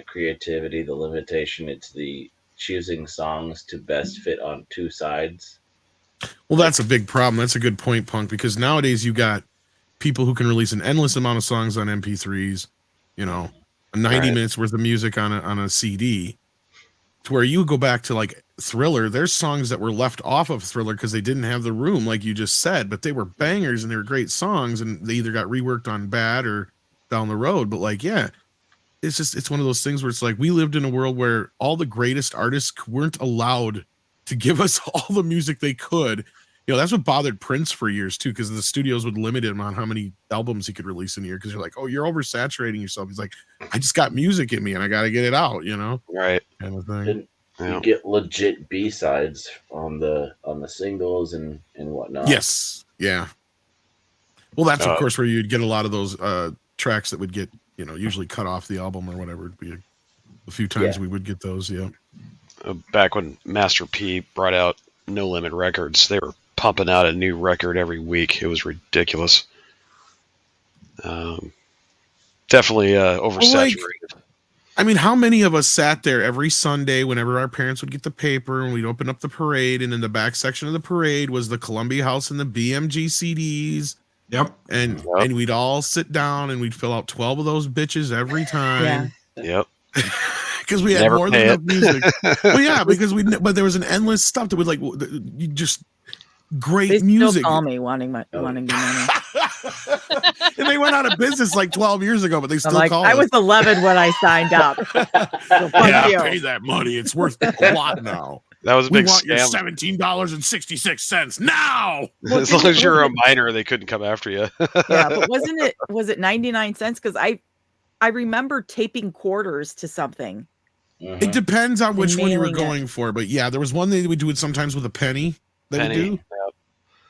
creativity, the limitation. It's the choosing songs to best fit on two sides. Well, that's a big problem. That's a good point, Punk, because nowadays you got people who can release an endless amount of songs on MP3s, 90 minutes worth of music on a CD, to where you go back to like Thriller. There's songs that were left off of Thriller because they didn't have the room, like you just said, but they were bangers and they were great songs, and they either got reworked on Bad or down the road. But like, yeah, it's one of those things where it's like we lived in a world where all the greatest artists weren't allowed to give us all the music they could. That's what bothered Prince for years too, because the studios would limit him on how many albums he could release in a year, because you're like, oh, you're oversaturating yourself. He's like, I just got music in me and I got to get it out, Right. Kind of thing. And you get legit B-sides on the singles and whatnot. Yes. Yeah. Well, that's of course where you'd get a lot of those tracks that would get, usually cut off the album or whatever. It'd be a few times we would get those. Yeah. Back when Master P brought out No Limit Records, they were pumping out a new record every week. It was ridiculous. Definitely oversaturated. How many of us sat there every Sunday whenever our parents would get the paper and we'd open up the parade, and in the back section of the parade was the Columbia House and the BMG CDs. Yep. And we'd all sit down and we'd fill out 12 of those bitches every time. Yep. Because we had Never more than pay enough it. music. Well, yeah, because but there was an endless stuff that would like you just great They music. still call me wanting the money. And they went out of business like 12 years ago, but they still call I us. was 11 when I signed up. So fuck you. Pay that money. It's worth a lot now. That was a We big want your scam. $17.66 now. As long as you're a minor, they couldn't come after you. Yeah, but was it 99 cents? Because I remember taping quarters to something. It depends on which one you were Mailing it. going for, but yeah, there was one they would do it sometimes with a penny. They would do.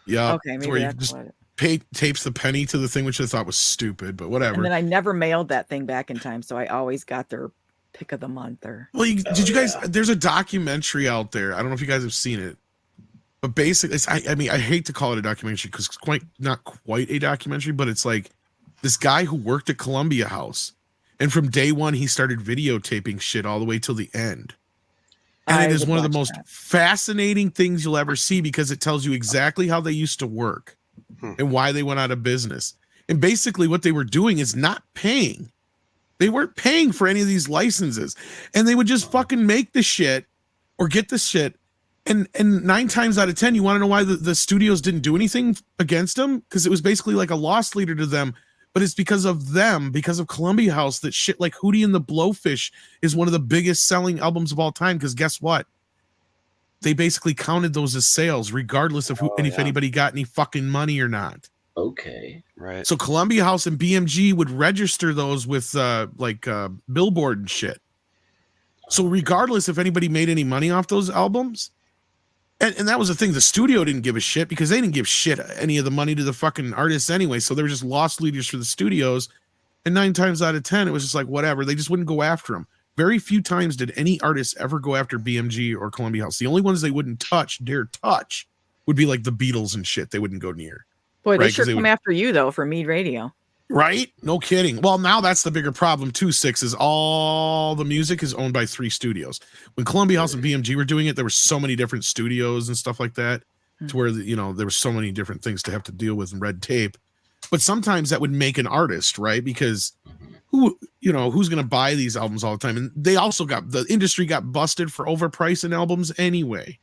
Yeah. Okay, where maybe you that's just what. tapes the penny to the thing, which I thought was stupid, but whatever. And then I never mailed that thing back in time, so I always got their pick of the month. Or Well, did you guys? There's a documentary out there. I don't know if you guys have seen it, but basically, I hate to call it a documentary because it's not quite a documentary, but it's like this guy who worked at Columbia House, and from day one he started videotaping shit all the way till the end. And it is one of the most fascinating things you'll ever see, because it tells you exactly how they used to work and why they went out of business. And basically what they were doing is not paying. They weren't paying for any of these licenses, and they would just fucking make the shit or get the shit. And 9 times out of 10, you want to know why the studios didn't do anything against them? Because it was basically like a loss leader to them. But it's because of them, because of Columbia House, that shit like Hootie and the Blowfish is one of the biggest selling albums of all time. Because guess what? They basically counted those as sales, regardless of if anybody got any fucking money or not. Okay. Right. So Columbia House and BMG would register those with Billboard and shit. So regardless if anybody made any money off those albums, and that was the thing, the studio didn't give a shit because they didn't give shit any of the money to the fucking artists anyway. So they were just lost leaders for the studios. And 9 times out of 10, it was just like, whatever. They just wouldn't go after them. Very few times did any artist ever go after BMG or Columbia House. The only ones they wouldn't dare touch would be like the Beatles and shit. They wouldn't go near. boy, they Right, sure 'cause they come would- after you though for Mead Radio. Right? No kidding. Well, now that's the bigger problem too, Six, is all the music is owned by 3 studios. When Columbia House and BMG were doing it, there were so many different studios and stuff like that, to where, there were so many different things to have to deal with and red tape. But sometimes that would make an artist, right? Because who's going to buy these albums all the time? And they also the industry got busted for overpricing albums anyway.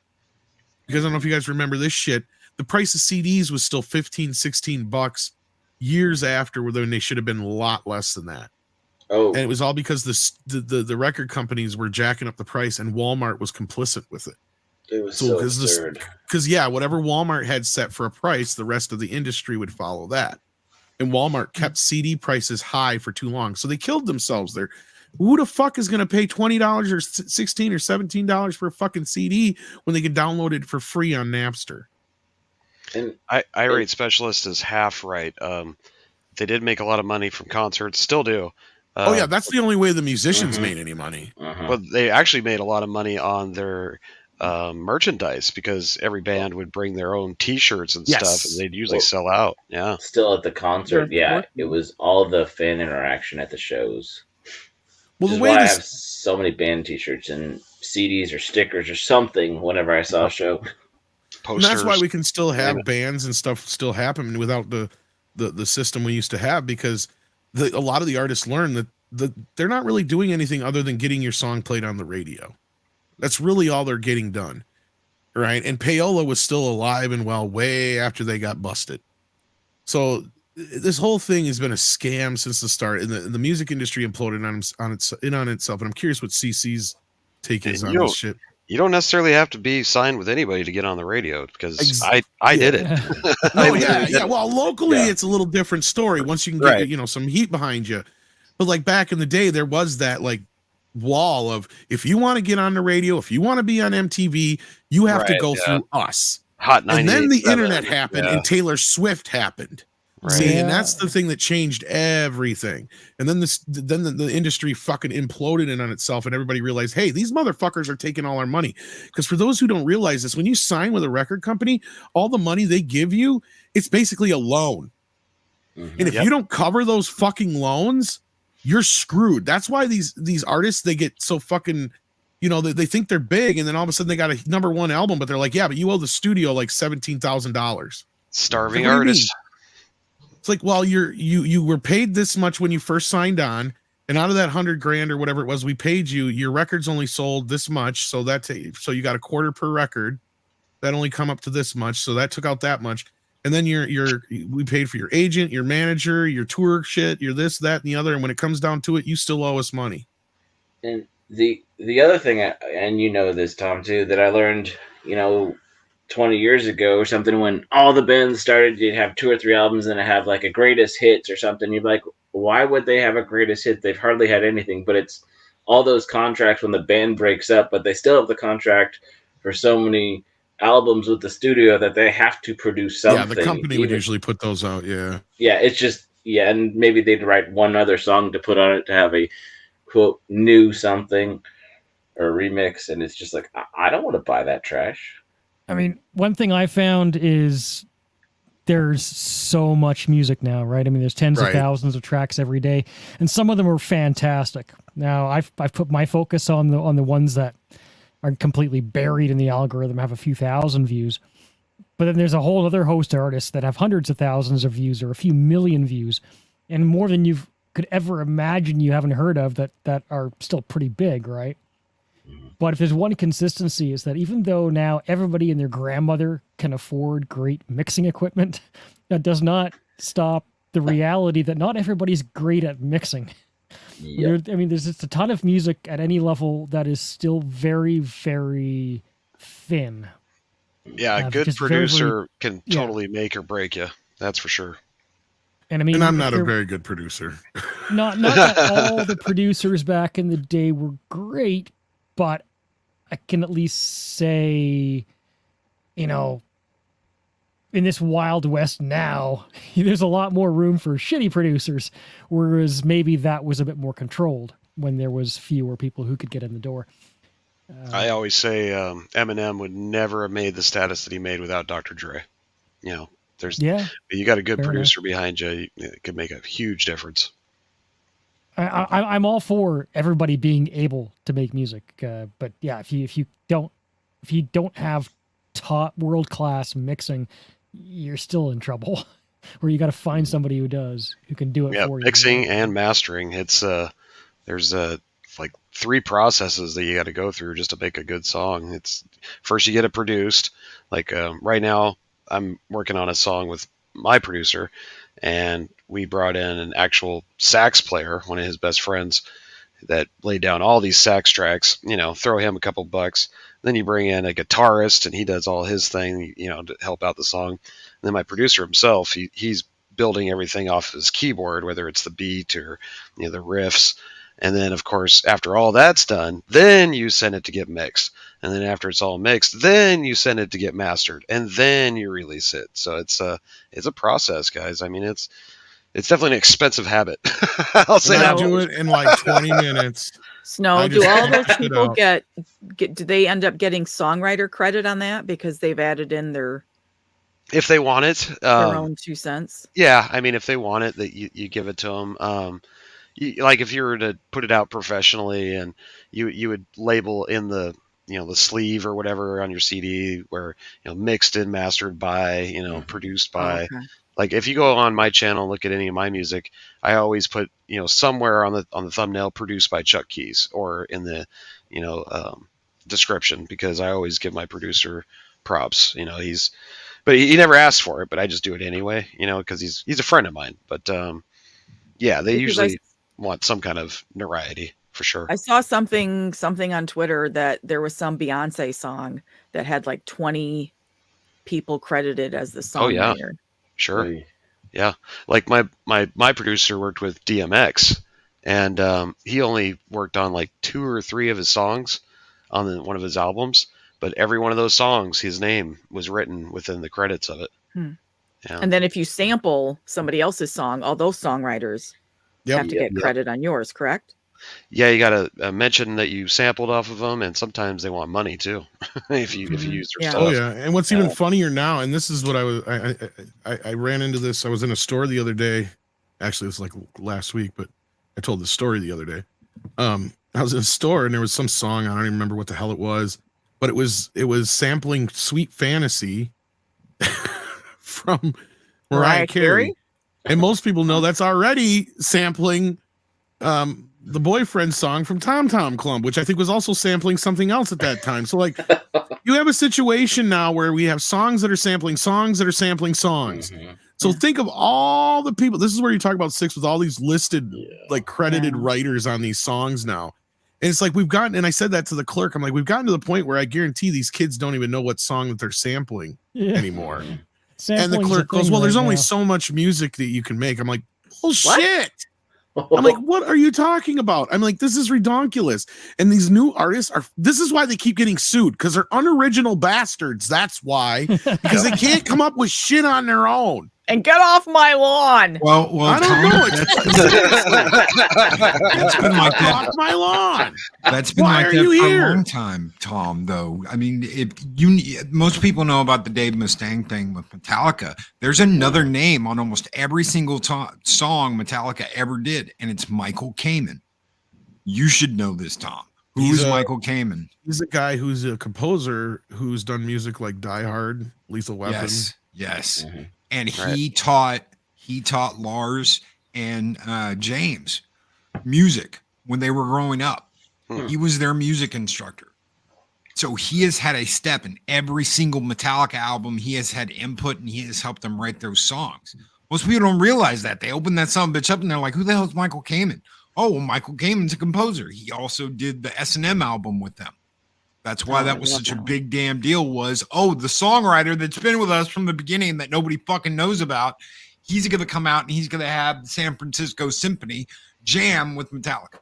Because I don't know if you guys remember this shit. The price of CDs was still $15, $16 years after, when they should have been a lot less than that. Oh, and it was all because the record companies were jacking up the price, and Walmart was complicit with it. It was so absurd. Because whatever Walmart had set for a price, the rest of the industry would follow that. And Walmart kept CD prices high for too long, so they killed themselves there. Who the fuck is going to pay $20 or $16 or $17 for a fucking CD when they can download it for free on Napster? And I rate Specialist as half right. They did make a lot of money from concerts, still do. That's the only way the musicians made any money. But they actually made a lot of money on their merchandise, because every band would bring their own T-shirts and stuff, and they'd usually sell out. Yeah. Still at the concert, it was all the fan interaction at the shows. Well, the way I have so many band T-shirts and CDs or stickers or something whenever I saw a show. And that's why we can still have bands and stuff still happen without the system we used to have, because a lot of the artists learn that they're not really doing anything other than getting your song played on the radio. That's really all they're getting done, right? And Payola was still alive and well way after they got busted. So this whole thing has been a scam since the start, and the music industry imploded on itself. And I'm curious what CC's take is on this shit. You don't necessarily have to be signed with anybody to get on the radio, because I did it. Well, locally it's a little different story once you can get some heat behind you. But like back in the day, there was that like wall of, if you want to get on the radio, if you want to be on MTV, you have to go through us. Hot 98.7. And then the internet happened and Taylor Swift happened. Right. See, and that's the thing that changed everything. And then the industry fucking imploded in on itself, and everybody realized, hey, these motherfuckers are taking all our money. Because for those who don't realize this, when you sign with a record company, all the money they give you, it's basically a loan. And if you don't cover those fucking loans, you're screwed. That's why these artists, they get so fucking, they think they're big, and then all of a sudden they got a #1 album, but they're like, yeah, but you owe the studio like $17,000. Starving artists. It's like, well, you were paid this much when you first signed on, and out of that $100,000 or whatever it was we paid you, your records only sold this much, so so you got a quarter per record. That only come up to this much, so that took out that much. And then we paid for your agent, your manager, your tour shit, your this, that, and the other. And when it comes down to it, you still owe us money. And the other thing, and you know this, Tom, too, that I learned, 20 years ago or something, when all the bands started, you'd have 2 or 3 albums and have like a greatest hits or something. You're like, why would they have a greatest hit? They've hardly had anything, but it's all those contracts when the band breaks up, but they still have the contract for so many albums with the studio that they have to produce something. Yeah, the company would usually put those out. Yeah. Yeah, it's just, and maybe they'd write one other song to put on it to have a quote new something or remix, and it's just like, I don't want to buy that trash. I mean, one thing I found is there's so much music now, right? I mean, there's tens of thousands of tracks every day, and some of them are fantastic. Now, I've put my focus on the ones that are completely buried in the algorithm, have a few thousand views. But then there's a whole other host of artists that have hundreds of thousands of views or a few million views, and more than you could ever imagine you haven't heard of that are still pretty big, right? But if there's one consistency, is that even though now everybody and their grandmother can afford great mixing equipment, that does not stop the reality that not everybody's great at mixing. Yep. There's just a ton of music at any level that is still very, very thin. Yeah, a good producer can totally make or break you. That's for sure. And I'm not a very good producer. Not that all the producers back in the day were great, but I can at least say, in this Wild West now, there's a lot more room for shitty producers, whereas maybe that was a bit more controlled when there was fewer people who could get in the door. I always say Eminem would never have made the status that he made without Dr. Dre. You got a good producer behind you, it could make a huge difference. I'm all for everybody being able to make music, but yeah, if you don't have top world class mixing, you're still in trouble. Where you got to find somebody who can do it for you. Mixing and mastering. It's there's like 3 processes that you got to go through just to make a good song. It's first you get it produced. Like right now, I'm working on a song with my producer, and we brought in an actual sax player, one of his best friends, that laid down all these sax tracks. Throw him a couple bucks. Then you bring in a guitarist, and he does all his thing, to help out the song. And then my producer himself, he's building everything off his keyboard, whether it's the beat or the riffs. And then, of course, after all that's done, then you send it to get mixed. And then after it's all mixed, then you send it to get mastered, and then you release it. So it's a process, guys. I mean, it's definitely an expensive habit. I'll say that. I do it in like 20 minutes. Snow, do all those people get? Do they end up getting songwriter credit on that because they've added in their? If they want it, their own 2 cents. Yeah, I mean, if they want it, that you give it to them. Like if you were to put it out professionally, and you would label in the the sleeve or whatever on your CD where mixed and mastered by, produced by. Okay. Like if you go on my channel and look at any of my music, I always put somewhere on the thumbnail produced by Chuck Keys, or in the description, because I always give my producer props. But he never asked for it, but I just do it anyway, because he's a friend of mine. But yeah, they usually want some kind of notoriety for sure. I saw something on Twitter that there was some Beyonce song that had like 20 people credited as the songwriter. Oh yeah, sure. Yeah, like my producer worked with DMX, and he only worked on like 2 or 3 of his songs on one of his albums. But every one of those songs, his name was written within the credits of it. Yeah. And then if you sample somebody else's song, all those songwriters have to get credit on yours, correct? Yeah, you got to mention that you sampled off of them, and sometimes they want money too if you use their stuff. Oh yeah, and what's even funnier now, and this is what I ran into this. I was in a store the other day. Actually, it was like last week, but I told the story the other day. I was in a store and there was some song. I don't even remember what the hell it was. But it was sampling Sweet Fantasy from Mariah Carey. And most people know that's already sampling the Boyfriend song from Tom Tom Clump, which I think was also sampling something else at that time. So like you have a situation now where we have songs that are sampling songs that are sampling songs. Mm-hmm. So think of all the people. This is where you talk about Six with all these listed like credited writers on these songs now. And it's like we've gotten, and I said that to the clerk, I'm like, we've gotten to the point where I guarantee these kids don't even know what song that they're sampling anymore. And the clerk goes, well, there's only so much music that you can make. I'm like, bullshit. I'm like, what are you talking about? I'm like, this is redonkulous. And these new artists this is why they keep getting sued, because they're unoriginal bastards. That's why, because they can't come up with shit on their own. And get off my lawn. Well, I don't know. That's been like that. Off my lawn. That's been like that for a long time, Tom. Though I mean, most people know about the Dave Mustaine thing with Metallica. There's another name on almost every single song Metallica ever did, and it's Michael Kamen. You should know this, Tom. Who's Michael Kamen? He's a guy who's a composer who's done music like Die Hard, Lethal Weapon. Yes. Mm-hmm. And he taught Lars and James music when they were growing up. He was their music instructor. So he has had a step in every single Metallica album. He has had input, and he has helped them write those songs. Most people don't realize that. They open that son of a bitch up and they're like, who the hell is Michael Kamen? Oh, well, Michael Kamen's a composer. He also did the S&M album with them. That's why that was such a big damn deal, was, the songwriter that's been with us from the beginning that nobody fucking knows about, he's going to come out and he's going to have the San Francisco Symphony jam with Metallica.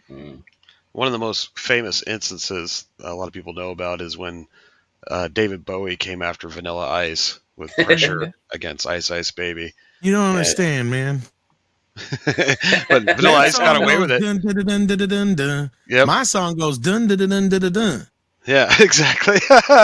One of the most famous instances a lot of people know about is when David Bowie came after Vanilla Ice with Pressure against Ice Ice Baby. You don't understand, man. But Vanilla Ice got away with it. Dun, dun, dun, dun, dun, dun, dun. Yep. My song goes dun dun dun dun dun dun. Yeah, exactly.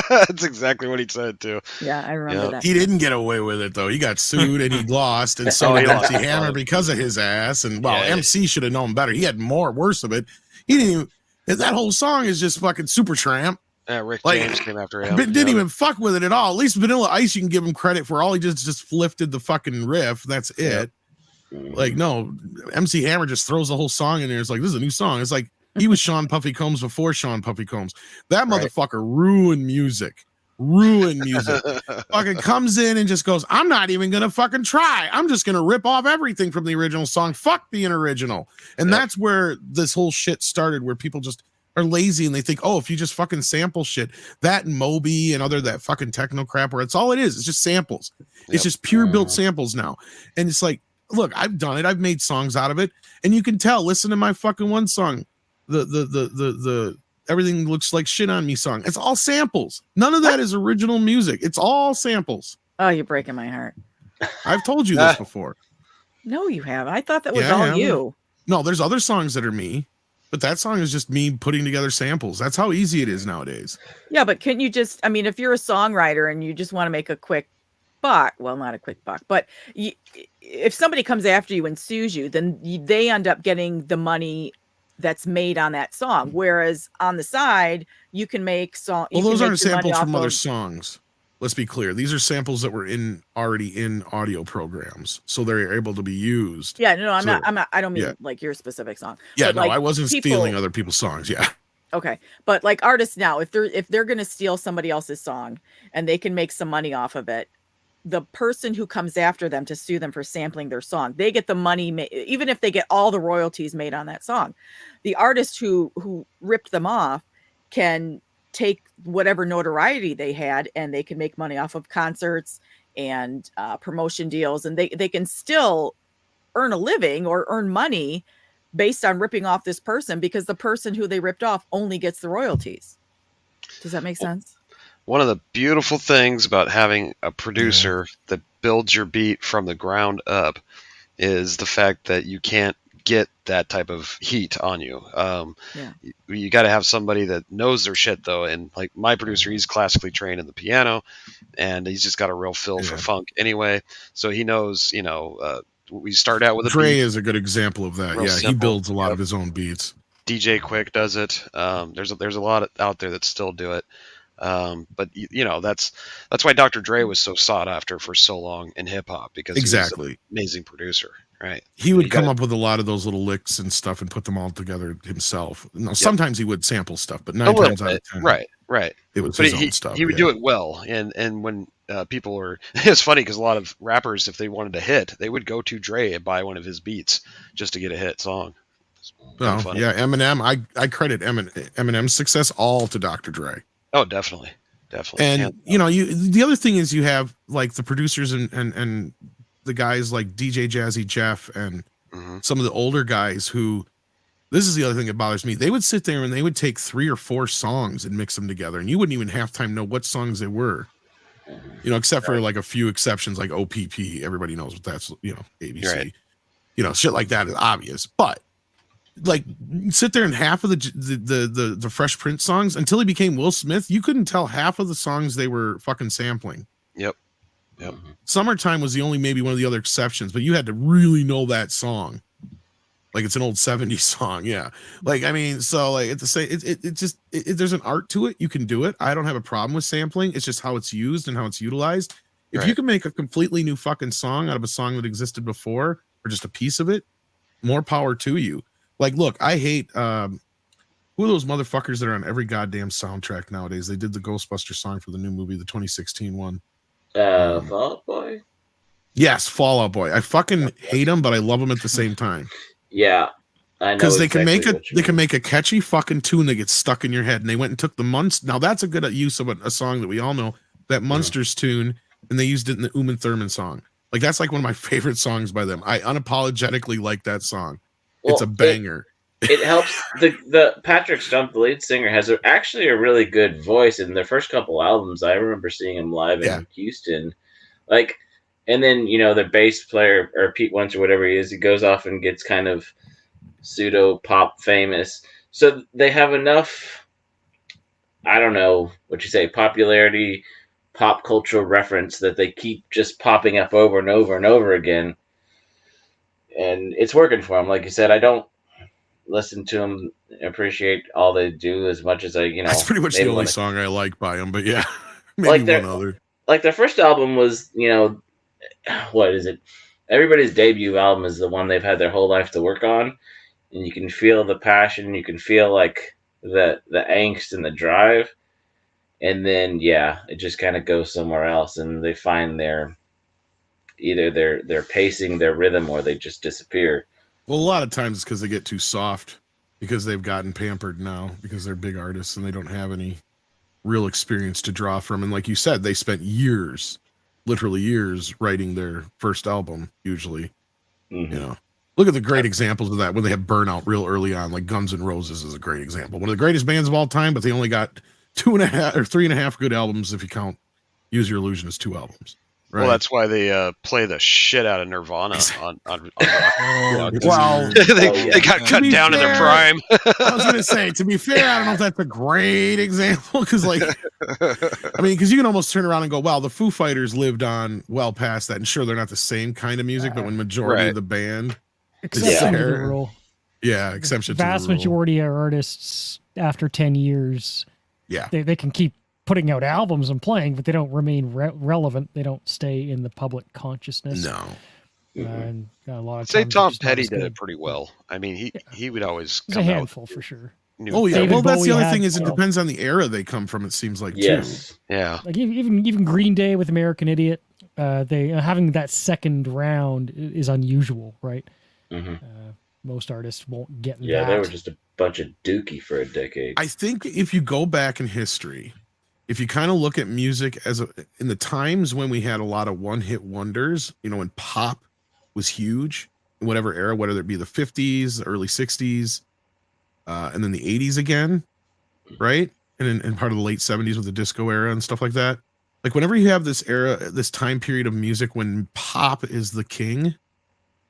That's exactly what he said too. Yeah, I remember that. He didn't get away with it though. He got sued and he lost, and so did MC Hammer because of his ass. And MC should have known better. He had worse of it. He didn't even. That whole song is just fucking Supertramp. Rick James came after him. Didn't even fuck with it at all. At least Vanilla Ice, you can give him credit for all he just lifted the fucking riff. That's it. Like, no, MC Hammer just throws the whole song in there. It's like, this is a new song. It's like he was Sean Puffy Combs before Sean Puffy Combs. That motherfucker ruined music. ruin music. Fucking comes in and just goes, I'm not even gonna fucking try. I'm just gonna rip off everything from the original song. Fuck the original. And that's where this whole shit started, where people just are lazy and they think, oh, if you just fucking sample shit, that and Moby and other that fucking techno crap, where it's all it is. It's just samples. It's just pure built samples now. And it's like, look, I've done it. I've made songs out of it. And you can tell, listen to my fucking one song, the Everything Looks Like Shit on Me song. It's all samples. None of that is original music. It's all samples. Oh, you're breaking my heart. I've told you this before. No, you have. I thought that was all you. No, there's other songs that are me. But that song is just me putting together samples. That's how easy it is nowadays. Yeah, but couldn't you just, I mean, if you're a songwriter and you just want to make a quick buck, well, not a quick buck, but if somebody comes after you and sues you, then they end up getting the money that's made on that song. Whereas on the side, you can make song. Well, those aren't samples from other songs. Let's be clear. These are samples that were already in audio programs, so they're able to be used. Yeah, no, I'm not. I don't mean like your specific song. Yeah, but no, like I wasn't stealing other people's songs. Yeah. Okay, but like artists now, if they're gonna steal somebody else's song and they can make some money off of it, the person who comes after them to sue them for sampling their song, they get the money, even if they get all the royalties made on that song. The artist who ripped them off can take whatever notoriety they had and they can make money off of concerts and promotion deals, and they can still earn a living or earn money based on ripping off this person, because the person who they ripped off only gets the royalties. Does that make sense? One of the beautiful things about having a producer that builds your beat from the ground up is the fact that you can't get that type of heat on you. You got to have somebody that knows their shit, though. And like my producer, he's classically trained in the piano, and he's just got a real feel for funk anyway. So he knows, we start out with a Dre beat. is a good example of that. Real He simple. builds a lot of his own beats. DJ Quick does it. There's a lot out there that still do it. But that's why Dr. Dre was so sought after for so long in hip hop, because he was an amazing producer, right? He would come up with a lot of those little licks and stuff and put them all together himself. Sometimes he would sample stuff, but 9 times out of 10, right, it was but his own stuff. He would do it well, and when people were, it's funny because a lot of rappers, if they wanted to hit, they would go to Dre and buy one of his beats just to get a hit song. Well, yeah, Eminem. I credit Eminem's success all to Dr. Dre. Oh, definitely. And the other thing is, you have like the producers and the guys like DJ Jazzy Jeff and some of the older guys who, this is the other thing that bothers me. They would sit there and they would take 3 or 4 songs and mix them together, and you wouldn't even half time know what songs they were. Except for like a few exceptions, like OPP. Everybody knows what that's, ABC. Shit like that is obvious. But like, sit there and half of the Fresh Prince songs, until he became Will Smith, you couldn't tell half of the songs they were fucking sampling. Yep. Summertime was the only, maybe one of the other exceptions, but you had to really know that song. Like, it's an old 70s song. Yeah. Like, I mean, so like it's the same, it just, there's an art to it. You can do it. I don't have a problem with sampling. It's just how it's used and how it's utilized. If you can make a completely new fucking song out of a song that existed before, or just a piece of it, more power to you. Like, look, I hate who are those motherfuckers that are on every goddamn soundtrack nowadays? They did the Ghostbuster song for the new movie, the 2016 one. Fall Out Boy? Yes, Fall Out Boy. I fucking hate them, but I love them at the same time. Yeah. I know. Because they can make a catchy fucking tune that gets stuck in your head. And they went and took the Munsters. Now that's a good use of a song that we all know, that Munsters tune, and they used it in the Uma Thurman song. Like, that's like one of my favorite songs by them. I unapologetically like that song. It's a banger. It helps. The Patrick Stump, the lead singer, has actually a really good voice. In their first couple albums, I remember seeing him live in Houston. Like, and then their bass player, or Pete Wentz or whatever he is, he goes off and gets kind of pseudo pop famous. So they have enough, I don't know what you say, popularity, pop cultural reference, that they keep just popping up over and over and over again. And it's working for them. Like you said, I don't listen to them, appreciate all they do as much as I, That's pretty much the only song I like by them, but yeah, maybe one other. Like, their first album was, what is it? Everybody's debut album is the one they've had their whole life to work on. And you can feel the passion. You can feel, like, the angst and the drive. and then it just kind of goes somewhere else, and they find either their pacing, their rhythm, or they just disappear. Well, a lot of times it's because they get too soft because they've gotten pampered now because they're big artists and they don't have any real experience to draw from. And like you said, they spent years, literally years, writing their first album. Usually, you know, look at the great examples of that when they have burnout real early on. Like Guns N' Roses is a great example. One of the greatest bands of all time, but they only got 2.5 or 3.5 good albums if you count Use Your Illusion as 2 albums. Right? Well, that's why they play the shit out of Nirvana on well, they got cut down to their prime. I was going to say, to be fair, I don't know if that's a great example because, like, I mean, because you can almost turn around and go, "Well, the Foo Fighters lived on well past that," and sure, they're not the same kind of music, but when majority of the band, exception to the rule. Yeah, exception. Vast majority of artists after 10 years, they can keep putting out albums and playing, but they don't remain relevant. They don't stay in the public consciousness. No. And a lot of Say times Tom it's not Petty as did good. it pretty well. I mean, he would always It's come a out handful for sure. Oh yeah. David Well, that's the Bowie other had- thing is it depends on the era they come from. It seems like too. Yeah. Like even Green Day with American Idiot, they having that second round is unusual, right? Most artists won't get that. They were just a bunch of dookie for a decade. I think if you go back in history, if you kind of look at music in the times when we had a lot of one-hit wonders, you know, when pop was huge in whatever era, whether it be the 50s, the early 60s, and then the 80s again, right? And part of the late 70s with the disco era and stuff like that. Like whenever you have this era, this time period of music when pop is the king,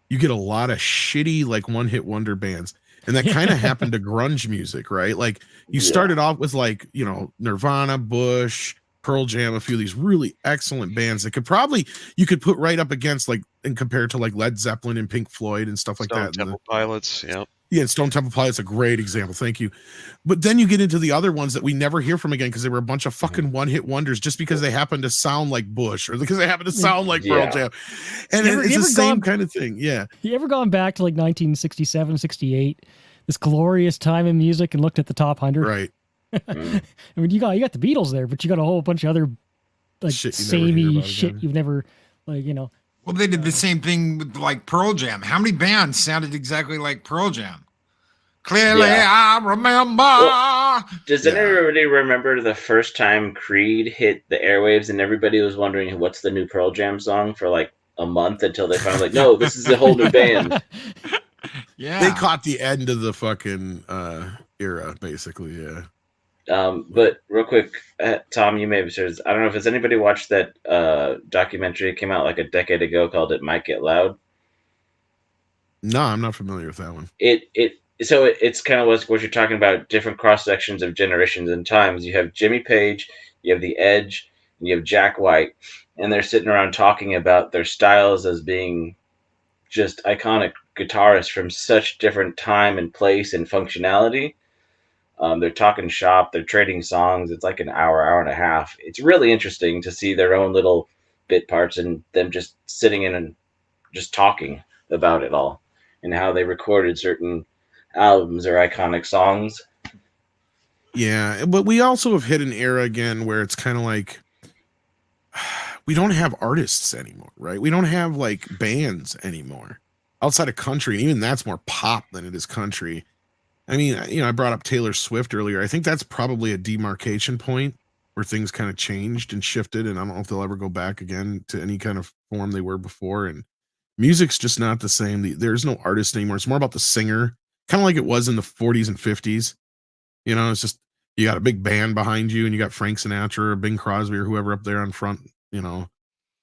you get a lot of shitty like one-hit wonder bands. And that kind of happened to grunge music, right? Like you started off with like, you know, Nirvana, Bush, Pearl Jam, a few of these really excellent bands that you could put right up against like and compared to like Led Zeppelin and Pink Floyd and stuff like Stone that. Temple Pilots, yeah. Yeah, Stone Temple Pilots a great example. Thank you. But then you get into the other ones that we never hear from again because they were a bunch of fucking one-hit wonders just because they happen to sound like Bush or because they happen to sound like Pearl Jam. And it's the same kind of thing. Yeah. You ever gone back to like 1967, 68, this glorious time in music and looked at the top 100? Right. I mean, you got the Beatles there, but you got a whole bunch of other like samey shit you've never like, you know. Well, they did the same thing with like Pearl Jam. How many bands sounded exactly like Pearl Jam? Clearly, I remember. Well, does anybody remember the first time Creed hit the airwaves and everybody was wondering what's the new Pearl Jam song for like a month until they finally like, no, this is a whole new band. Yeah, they caught the end of the fucking era, basically. Yeah. But real quick, Tom, you may have said, I don't know if has anybody watched that documentary that came out like a decade ago called "It Might Get Loud." No, I'm not familiar with that one. It's kind of what you're talking about, different cross sections of generations and times. You have Jimmy Page, you have The Edge, and you have Jack White, and they're sitting around talking about their styles as being just iconic guitarists from such different time and place and functionality. They're talking shop, they're trading songs. It's like an hour and a half. It's really interesting to see their own little bit parts and them just sitting in and just talking about it all and how they recorded certain albums or iconic songs. Yeah, but we also have hit an era again where it's kind of like we don't have artists anymore, right? We don't have like bands anymore outside of country. And even that's more pop than it is country. I mean, you know, I brought up Taylor Swift earlier. I think that's probably a demarcation point where things kind of changed and shifted. And I don't know if they'll ever go back again to any kind of form they were before. And music's just not the same. There's no artist anymore. It's more about the singer, kind of like it was in the 40s and 50s. You know, it's just you got a big band behind you and you got Frank Sinatra or Bing Crosby or whoever up there on front. You know,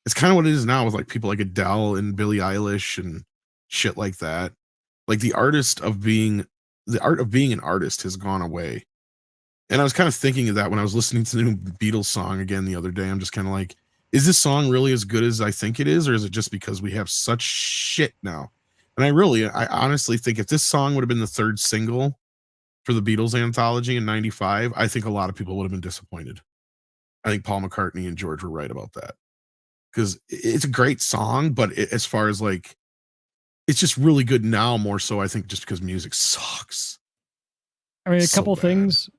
it's kind of what it is now with like people like Adele and Billie Eilish and shit like that. Like the art of being an artist has gone away. And I was kind of thinking of that when I was listening to the new Beatles song again the other day. I'm just kind of like, is this song really as good as I think it is? Or is it just because we have such shit now? And I honestly think if this song would have been the third single for the Beatles anthology in 95, I think a lot of people would have been disappointed. I think Paul McCartney and George were right about that. Because it's a great song, but as far as like, it's just really good now more so, I think, just because music sucks. I mean, a So couple bad. things.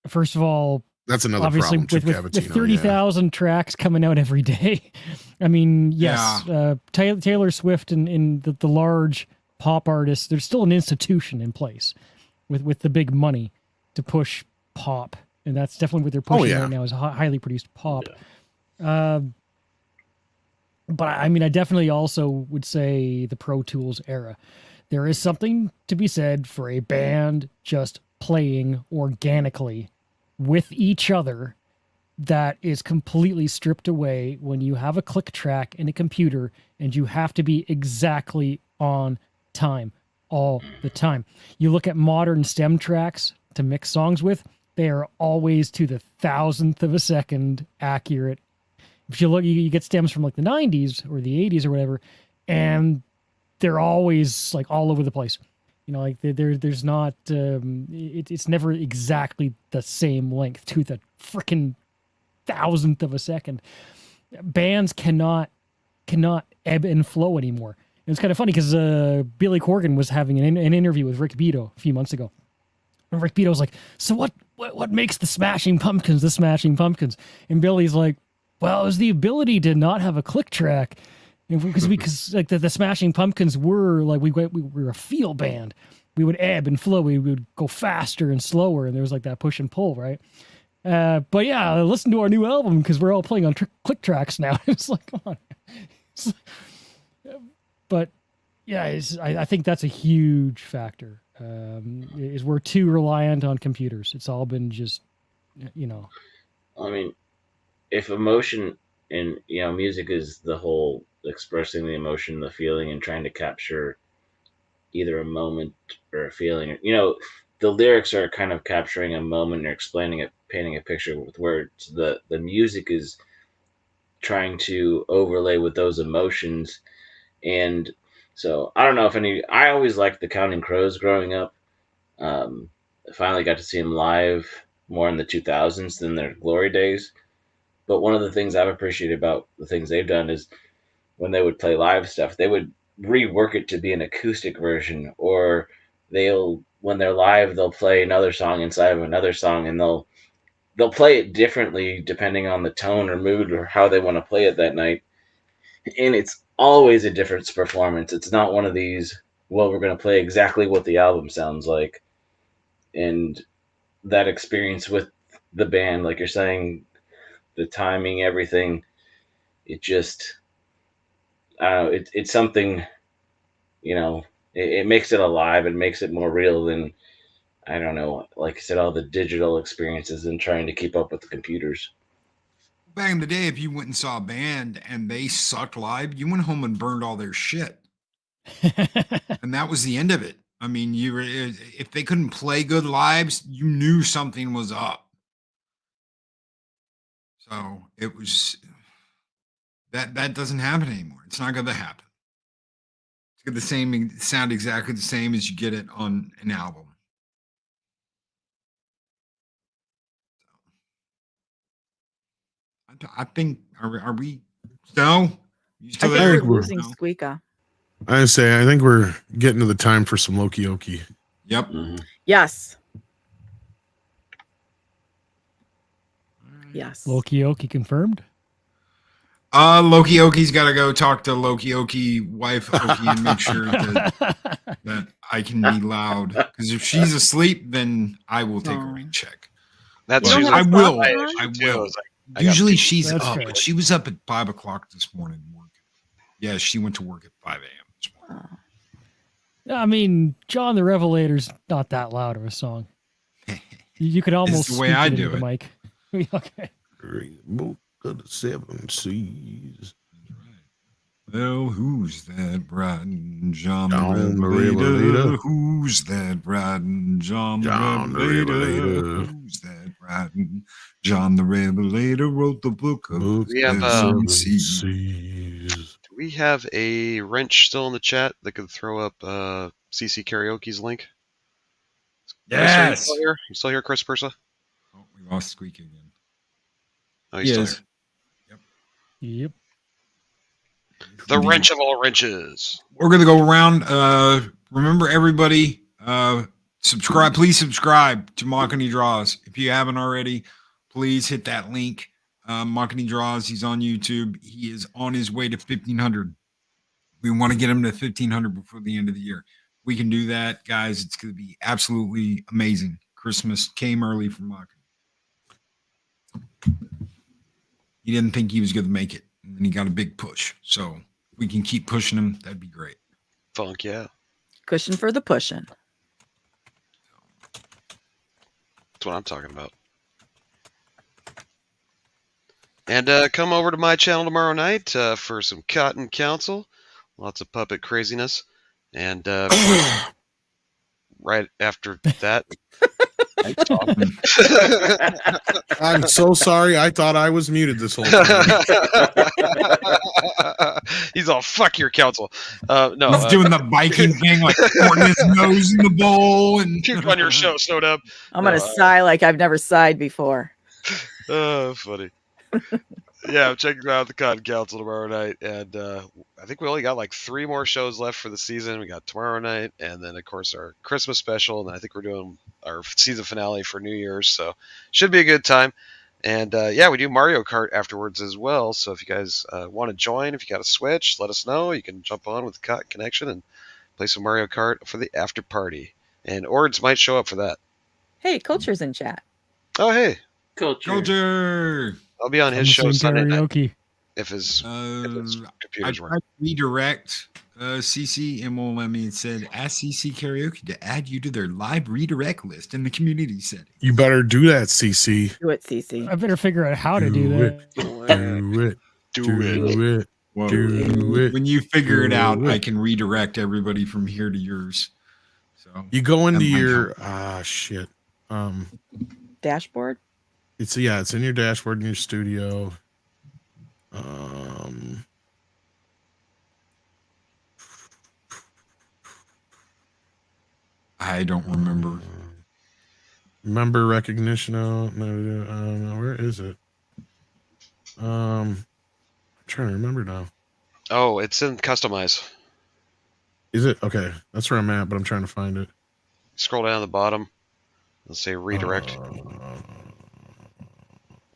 First of all, That's another obviously problem. with 30,000 tracks coming out every day. I mean, yes, Taylor Swift and the large pop artists, there's still an institution in place with the big money to push pop. And that's definitely what they're pushing right now is highly produced pop. Yeah. But I mean, I definitely also would say the Pro Tools era. There is something to be said for a band just playing organically with each other that is completely stripped away when you have a click track in a computer and you have to be exactly on time all the time. You look at modern stem tracks to mix songs with, they are always to the 1,000th of a second accurate. If you look, you get stems from like the 90s or the 80s or whatever, and they're always like all over the place. You know, like there's not, it's never exactly the same length to the freaking 1,000th of a second. Bands cannot ebb and flow anymore. And it's kind of funny because Billy Corgan was having an interview with Rick Beato a few months ago. And Rick Beato was like, so what makes the Smashing Pumpkins the Smashing Pumpkins? And Billy's like, well, it was the ability to not have a click track. Because like the Smashing Pumpkins were like, we were a feel band. We would ebb and flow. We would go faster and slower. And there was like that push and pull, right? But yeah, listen to our new album because we're all playing on click tracks now. It's like, come on. But yeah, I think that's a huge factor. Is we're too reliant on computers. It's all been just, you know. I mean, if emotion and music is the whole expressing the emotion, the feeling, and trying to capture either a moment or a feeling. The lyrics are kind of capturing a moment or explaining it, painting a picture with words. The music is trying to overlay with those emotions. And so I don't know if I always liked the Counting Crows growing up. I finally got to see them live more in the 2000s than their glory days. But one of the things I've appreciated about the things they've done is when they would play live stuff, they would rework it to be an acoustic version, or when they're live, they'll play another song inside of another song, and they'll play it differently depending on the tone or mood or how they want to play it that night. And it's always a different performance. It's not one of these, well, we're going to play exactly what the album sounds like. And that experience with the band, like you're saying, the timing, everything, it just, I don't know, it's something, it makes it alive. It makes it more real than, I don't know, like I said, all the digital experiences and trying to keep up with the computers. Back in the day, if you went and saw a band and they sucked live, you went home and burned all their shit. And that was the end of it. I mean, if they couldn't play good lives, you knew something was up. So it was that doesn't happen anymore. It's not going to happen. It's got the same sound, exactly the same as you get it on an album. I think are we? No, you still I think there? we're losing Squeaka. I think we're getting to the time for some Loki Oki. Yep. Mm-hmm. Yes. Yes. Loki Oki confirmed. Loki Oki's got to go talk to Loki Oki wife Oki and make sure that I can be loud. Because if she's asleep, then I will take her to check. That's well, usually I will. I will. Usually she's That's up. fair. But she was up at 5 o'clock this morning working. Yeah, she went to work at 5 a.m. this morning. I mean, John the Revelator's not that loud of a song. You could almost the way I speak do into the it. mic. Okay. Book of the 7 seas. Well, who's that riding John John the the Revelator? Revelator. Who's that riding John the John the Revelator? Revelator. Who's that riding John the Revelator? Wrote the book of We have, Seven Seas. Do we have a wrench still in the chat that could throw up CC Karaoke's link? Chris, are you still here? You still here, Chris Persa? Oh, we lost Squeak again. Oh, he's still Yes. Yep. The wrench of all wrenches. We're gonna go around. Remember, everybody, subscribe. Please subscribe to Mockany Draws if you haven't already. please hit that link. Marketing Draws. He's on YouTube. He is on his way to 1,500. We want to get him to 1,500 before the end of the year. We can do that, guys. It's going to be absolutely amazing. Christmas came early for marketing. He didn't think he was going to make it, and then he got a big push. So we can keep pushing him. That'd be great. Funk, yeah. Cushion for the pushing. That's what I'm talking about. And come over to my channel tomorrow night for some Cotton Council. Lots of puppet craziness. And right after that... I'm so sorry. I thought I was muted this whole time. He's all, fuck your council. No, he's doing the Viking thing, like pouring his nose in the bowl and puke on your show, Sno Dub. I'm gonna sigh like I've never sighed before. Oh, funny. Yeah, I'm checking out the Cotton Council tomorrow night, and I think we only got like 3 more shows left for the season. We got tomorrow night, and then of course our Christmas special, and I think we're doing our season finale for New Year's, so should be a good time. And yeah, we do Mario Kart afterwards as well. So if you guys want to join, if you got a Switch, let us know. You can jump on with the Cotton Connection and play some Mario Kart for the after party. And Ords might show up for that. Hey, Culture's in chat. Oh, hey. Culture. I'll be on his show Sunday night. Karaoke. If his computer's I working. redirect CC and won't let me. It said ask CC Karaoke to add you to their live redirect list in the community setting. You better do that, CC. Do it, CC. I better figure out how to do that. Do it. Well, Do it. when you figure it Do out, it. I can redirect everybody from here to yours. So You go into that might your help. shit. Dashboard. It's in your dashboard in your studio. I don't remember. Member recognition. No, where is it? I'm trying to remember now. Oh, it's in Customize. Is it? Okay, that's where I'm at, but I'm trying to find it. Scroll down to the bottom. Let's say redirect.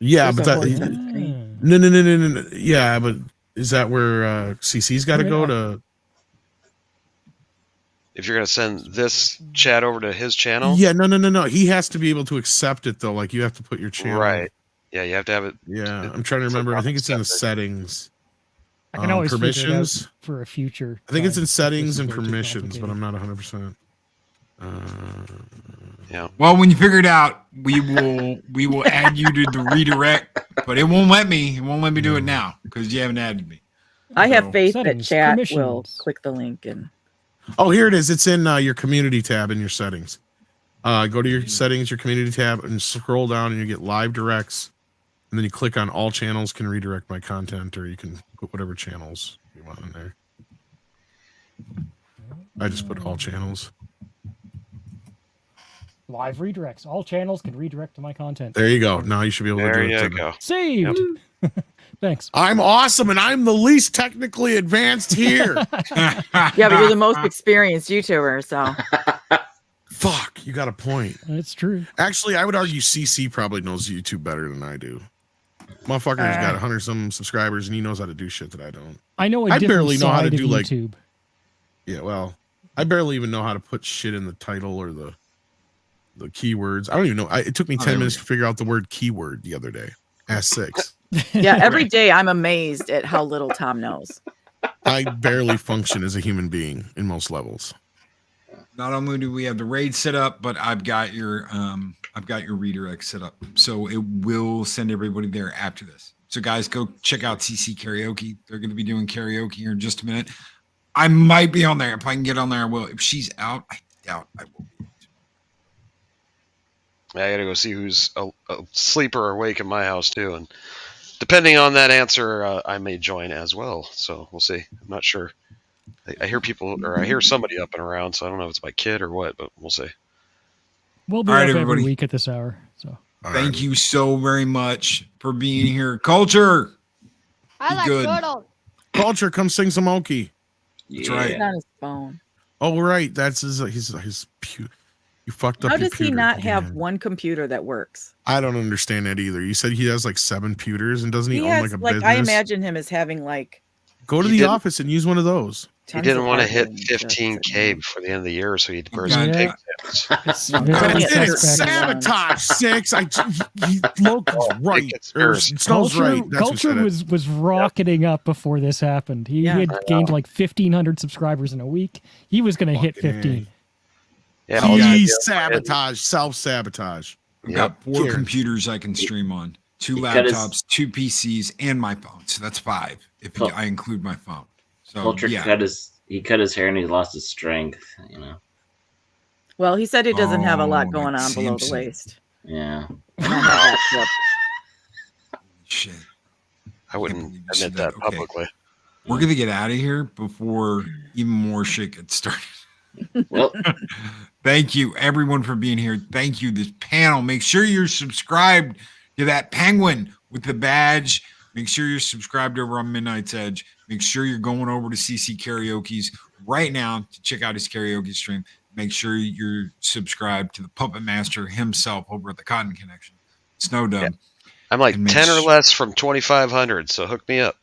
Yeah, There's but a that whole touch screen. no. Yeah, but is that where CC's got to go to? If you're going to send this chat over to his channel. Yeah, no. He has to be able to accept it though. Like you have to put your channel. Right. Yeah, you have to have it. Yeah, I'm trying to remember. I think it's in the settings. I can always figure it permissions. out for a future. I think it's in time. settings This and is way too permissions, but complicated. I'm not 100%. Yeah. Well, when you figure it out, we will add you to the redirect, but it won't let me. It won't let me do it now because you haven't added me. I have So- faith Settings, that chat permissions. will click the link and. Oh, here it is. It's in your community tab in your settings. Go to your settings, your community tab, and scroll down, and you get live directs. And then you click on all channels can redirect my content, or you can put whatever channels you want in there. I just put all channels. Live redirects. All channels can redirect to my content. There you go. Now you should be able to There do it. you to go. Saved. Thanks. I'm awesome, and I'm the least technically advanced here. Yeah, but you're the most experienced YouTuber, so. Fuck, you got a point. It's true. Actually, I would argue CC probably knows YouTube better than I do. Motherfucker's got 100 some subscribers, and he knows how to do shit that I don't. I know a I different barely know how to side of do like YouTube. Yeah, well, I barely even know how to put shit in the title or the keywords. I don't even know. It took me 10 minutes to figure out the word keyword the other day. Ask 6. Yeah, every day I'm amazed at how little Tom knows. I barely function as a human being in most levels. Not only do we have the raid set up, but I've got your redirect set up, so it will send everybody there after this. So guys, go check out CC Karaoke. They're going to be doing karaoke here in just a minute. I might be on there. If I can get on there, I will. If she's out, I doubt I will. I gotta go see who's asleep or awake in my house too, and depending on that answer, I may join as well. So we'll see. I'm not sure. I hear people, or I hear somebody up and around, so I don't know if it's my kid or what, but we'll see. We'll be All up right, every everybody. week at this hour. So Thank you so very much for being here. Culture. I Be like good. turtles. Culture, come sing some Okie. That's right. He's on his phone. Oh, right. That's his You fucked up. How your does he pewter not again. have one computer that works? I don't understand that either. You said he has like 7 pewters, and doesn't he, own has, like a like business? I imagine him as having like. Go to He the didn't- office and use one of those. He didn't want to hit 15K before the end of the year, so he'd burst Yeah. pig tails. It's sabotage 6. Loki's right. Or Snow's right. That's who said Culture it. was rocketing up before this happened. He Yeah. had I gained know. like 1,500 subscribers in a week. He was going to hit 15. Yeah, all He the- sabotage, self-sabotage. I've got 4 computers I can stream on, 2 He cut his- laptops, 2 PCs, and my phone. So that's 5 if I include my phone. So Vulture yeah. cut his hair and he lost his strength. You know. Well, he said he doesn't have a lot Oh, going like on below the Samson. waist. Yeah. And I have that clip. Shit. I wouldn't believe you said admit that that. Okay. publicly. We're gonna get out of here before even more shit gets started. Well, thank you everyone for being here. Thank you, this panel. Make sure you're subscribed to that penguin with the badge. Make sure you're subscribed over on Midnight's Edge. Make sure you're going over to CC Karaoke's right now to check out his karaoke stream. Make sure you're subscribed to the Puppet Master himself over at the Cotton Connection, Sno Dub. Yeah. I'm like And make 10 or su- less from 2,500, so hook me up.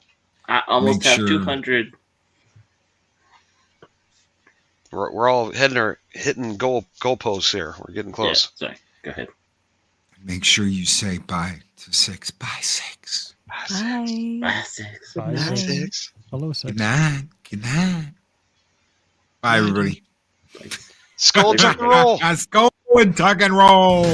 I almost Make have sure- 200. We're all hitting goalposts here. We're getting close. Yeah, sorry. Go ahead. Make sure you say bye to 6. Bye 6. Bye. Bye, 6. Bye, Night. six. Hello, six. Good night. Good night. Bye, everybody. Skull tuck and roll. Skull and tuck and roll.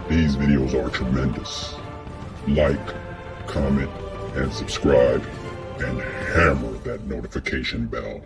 These videos are tremendous. Like, comment, and subscribe, and hammer that notification bell.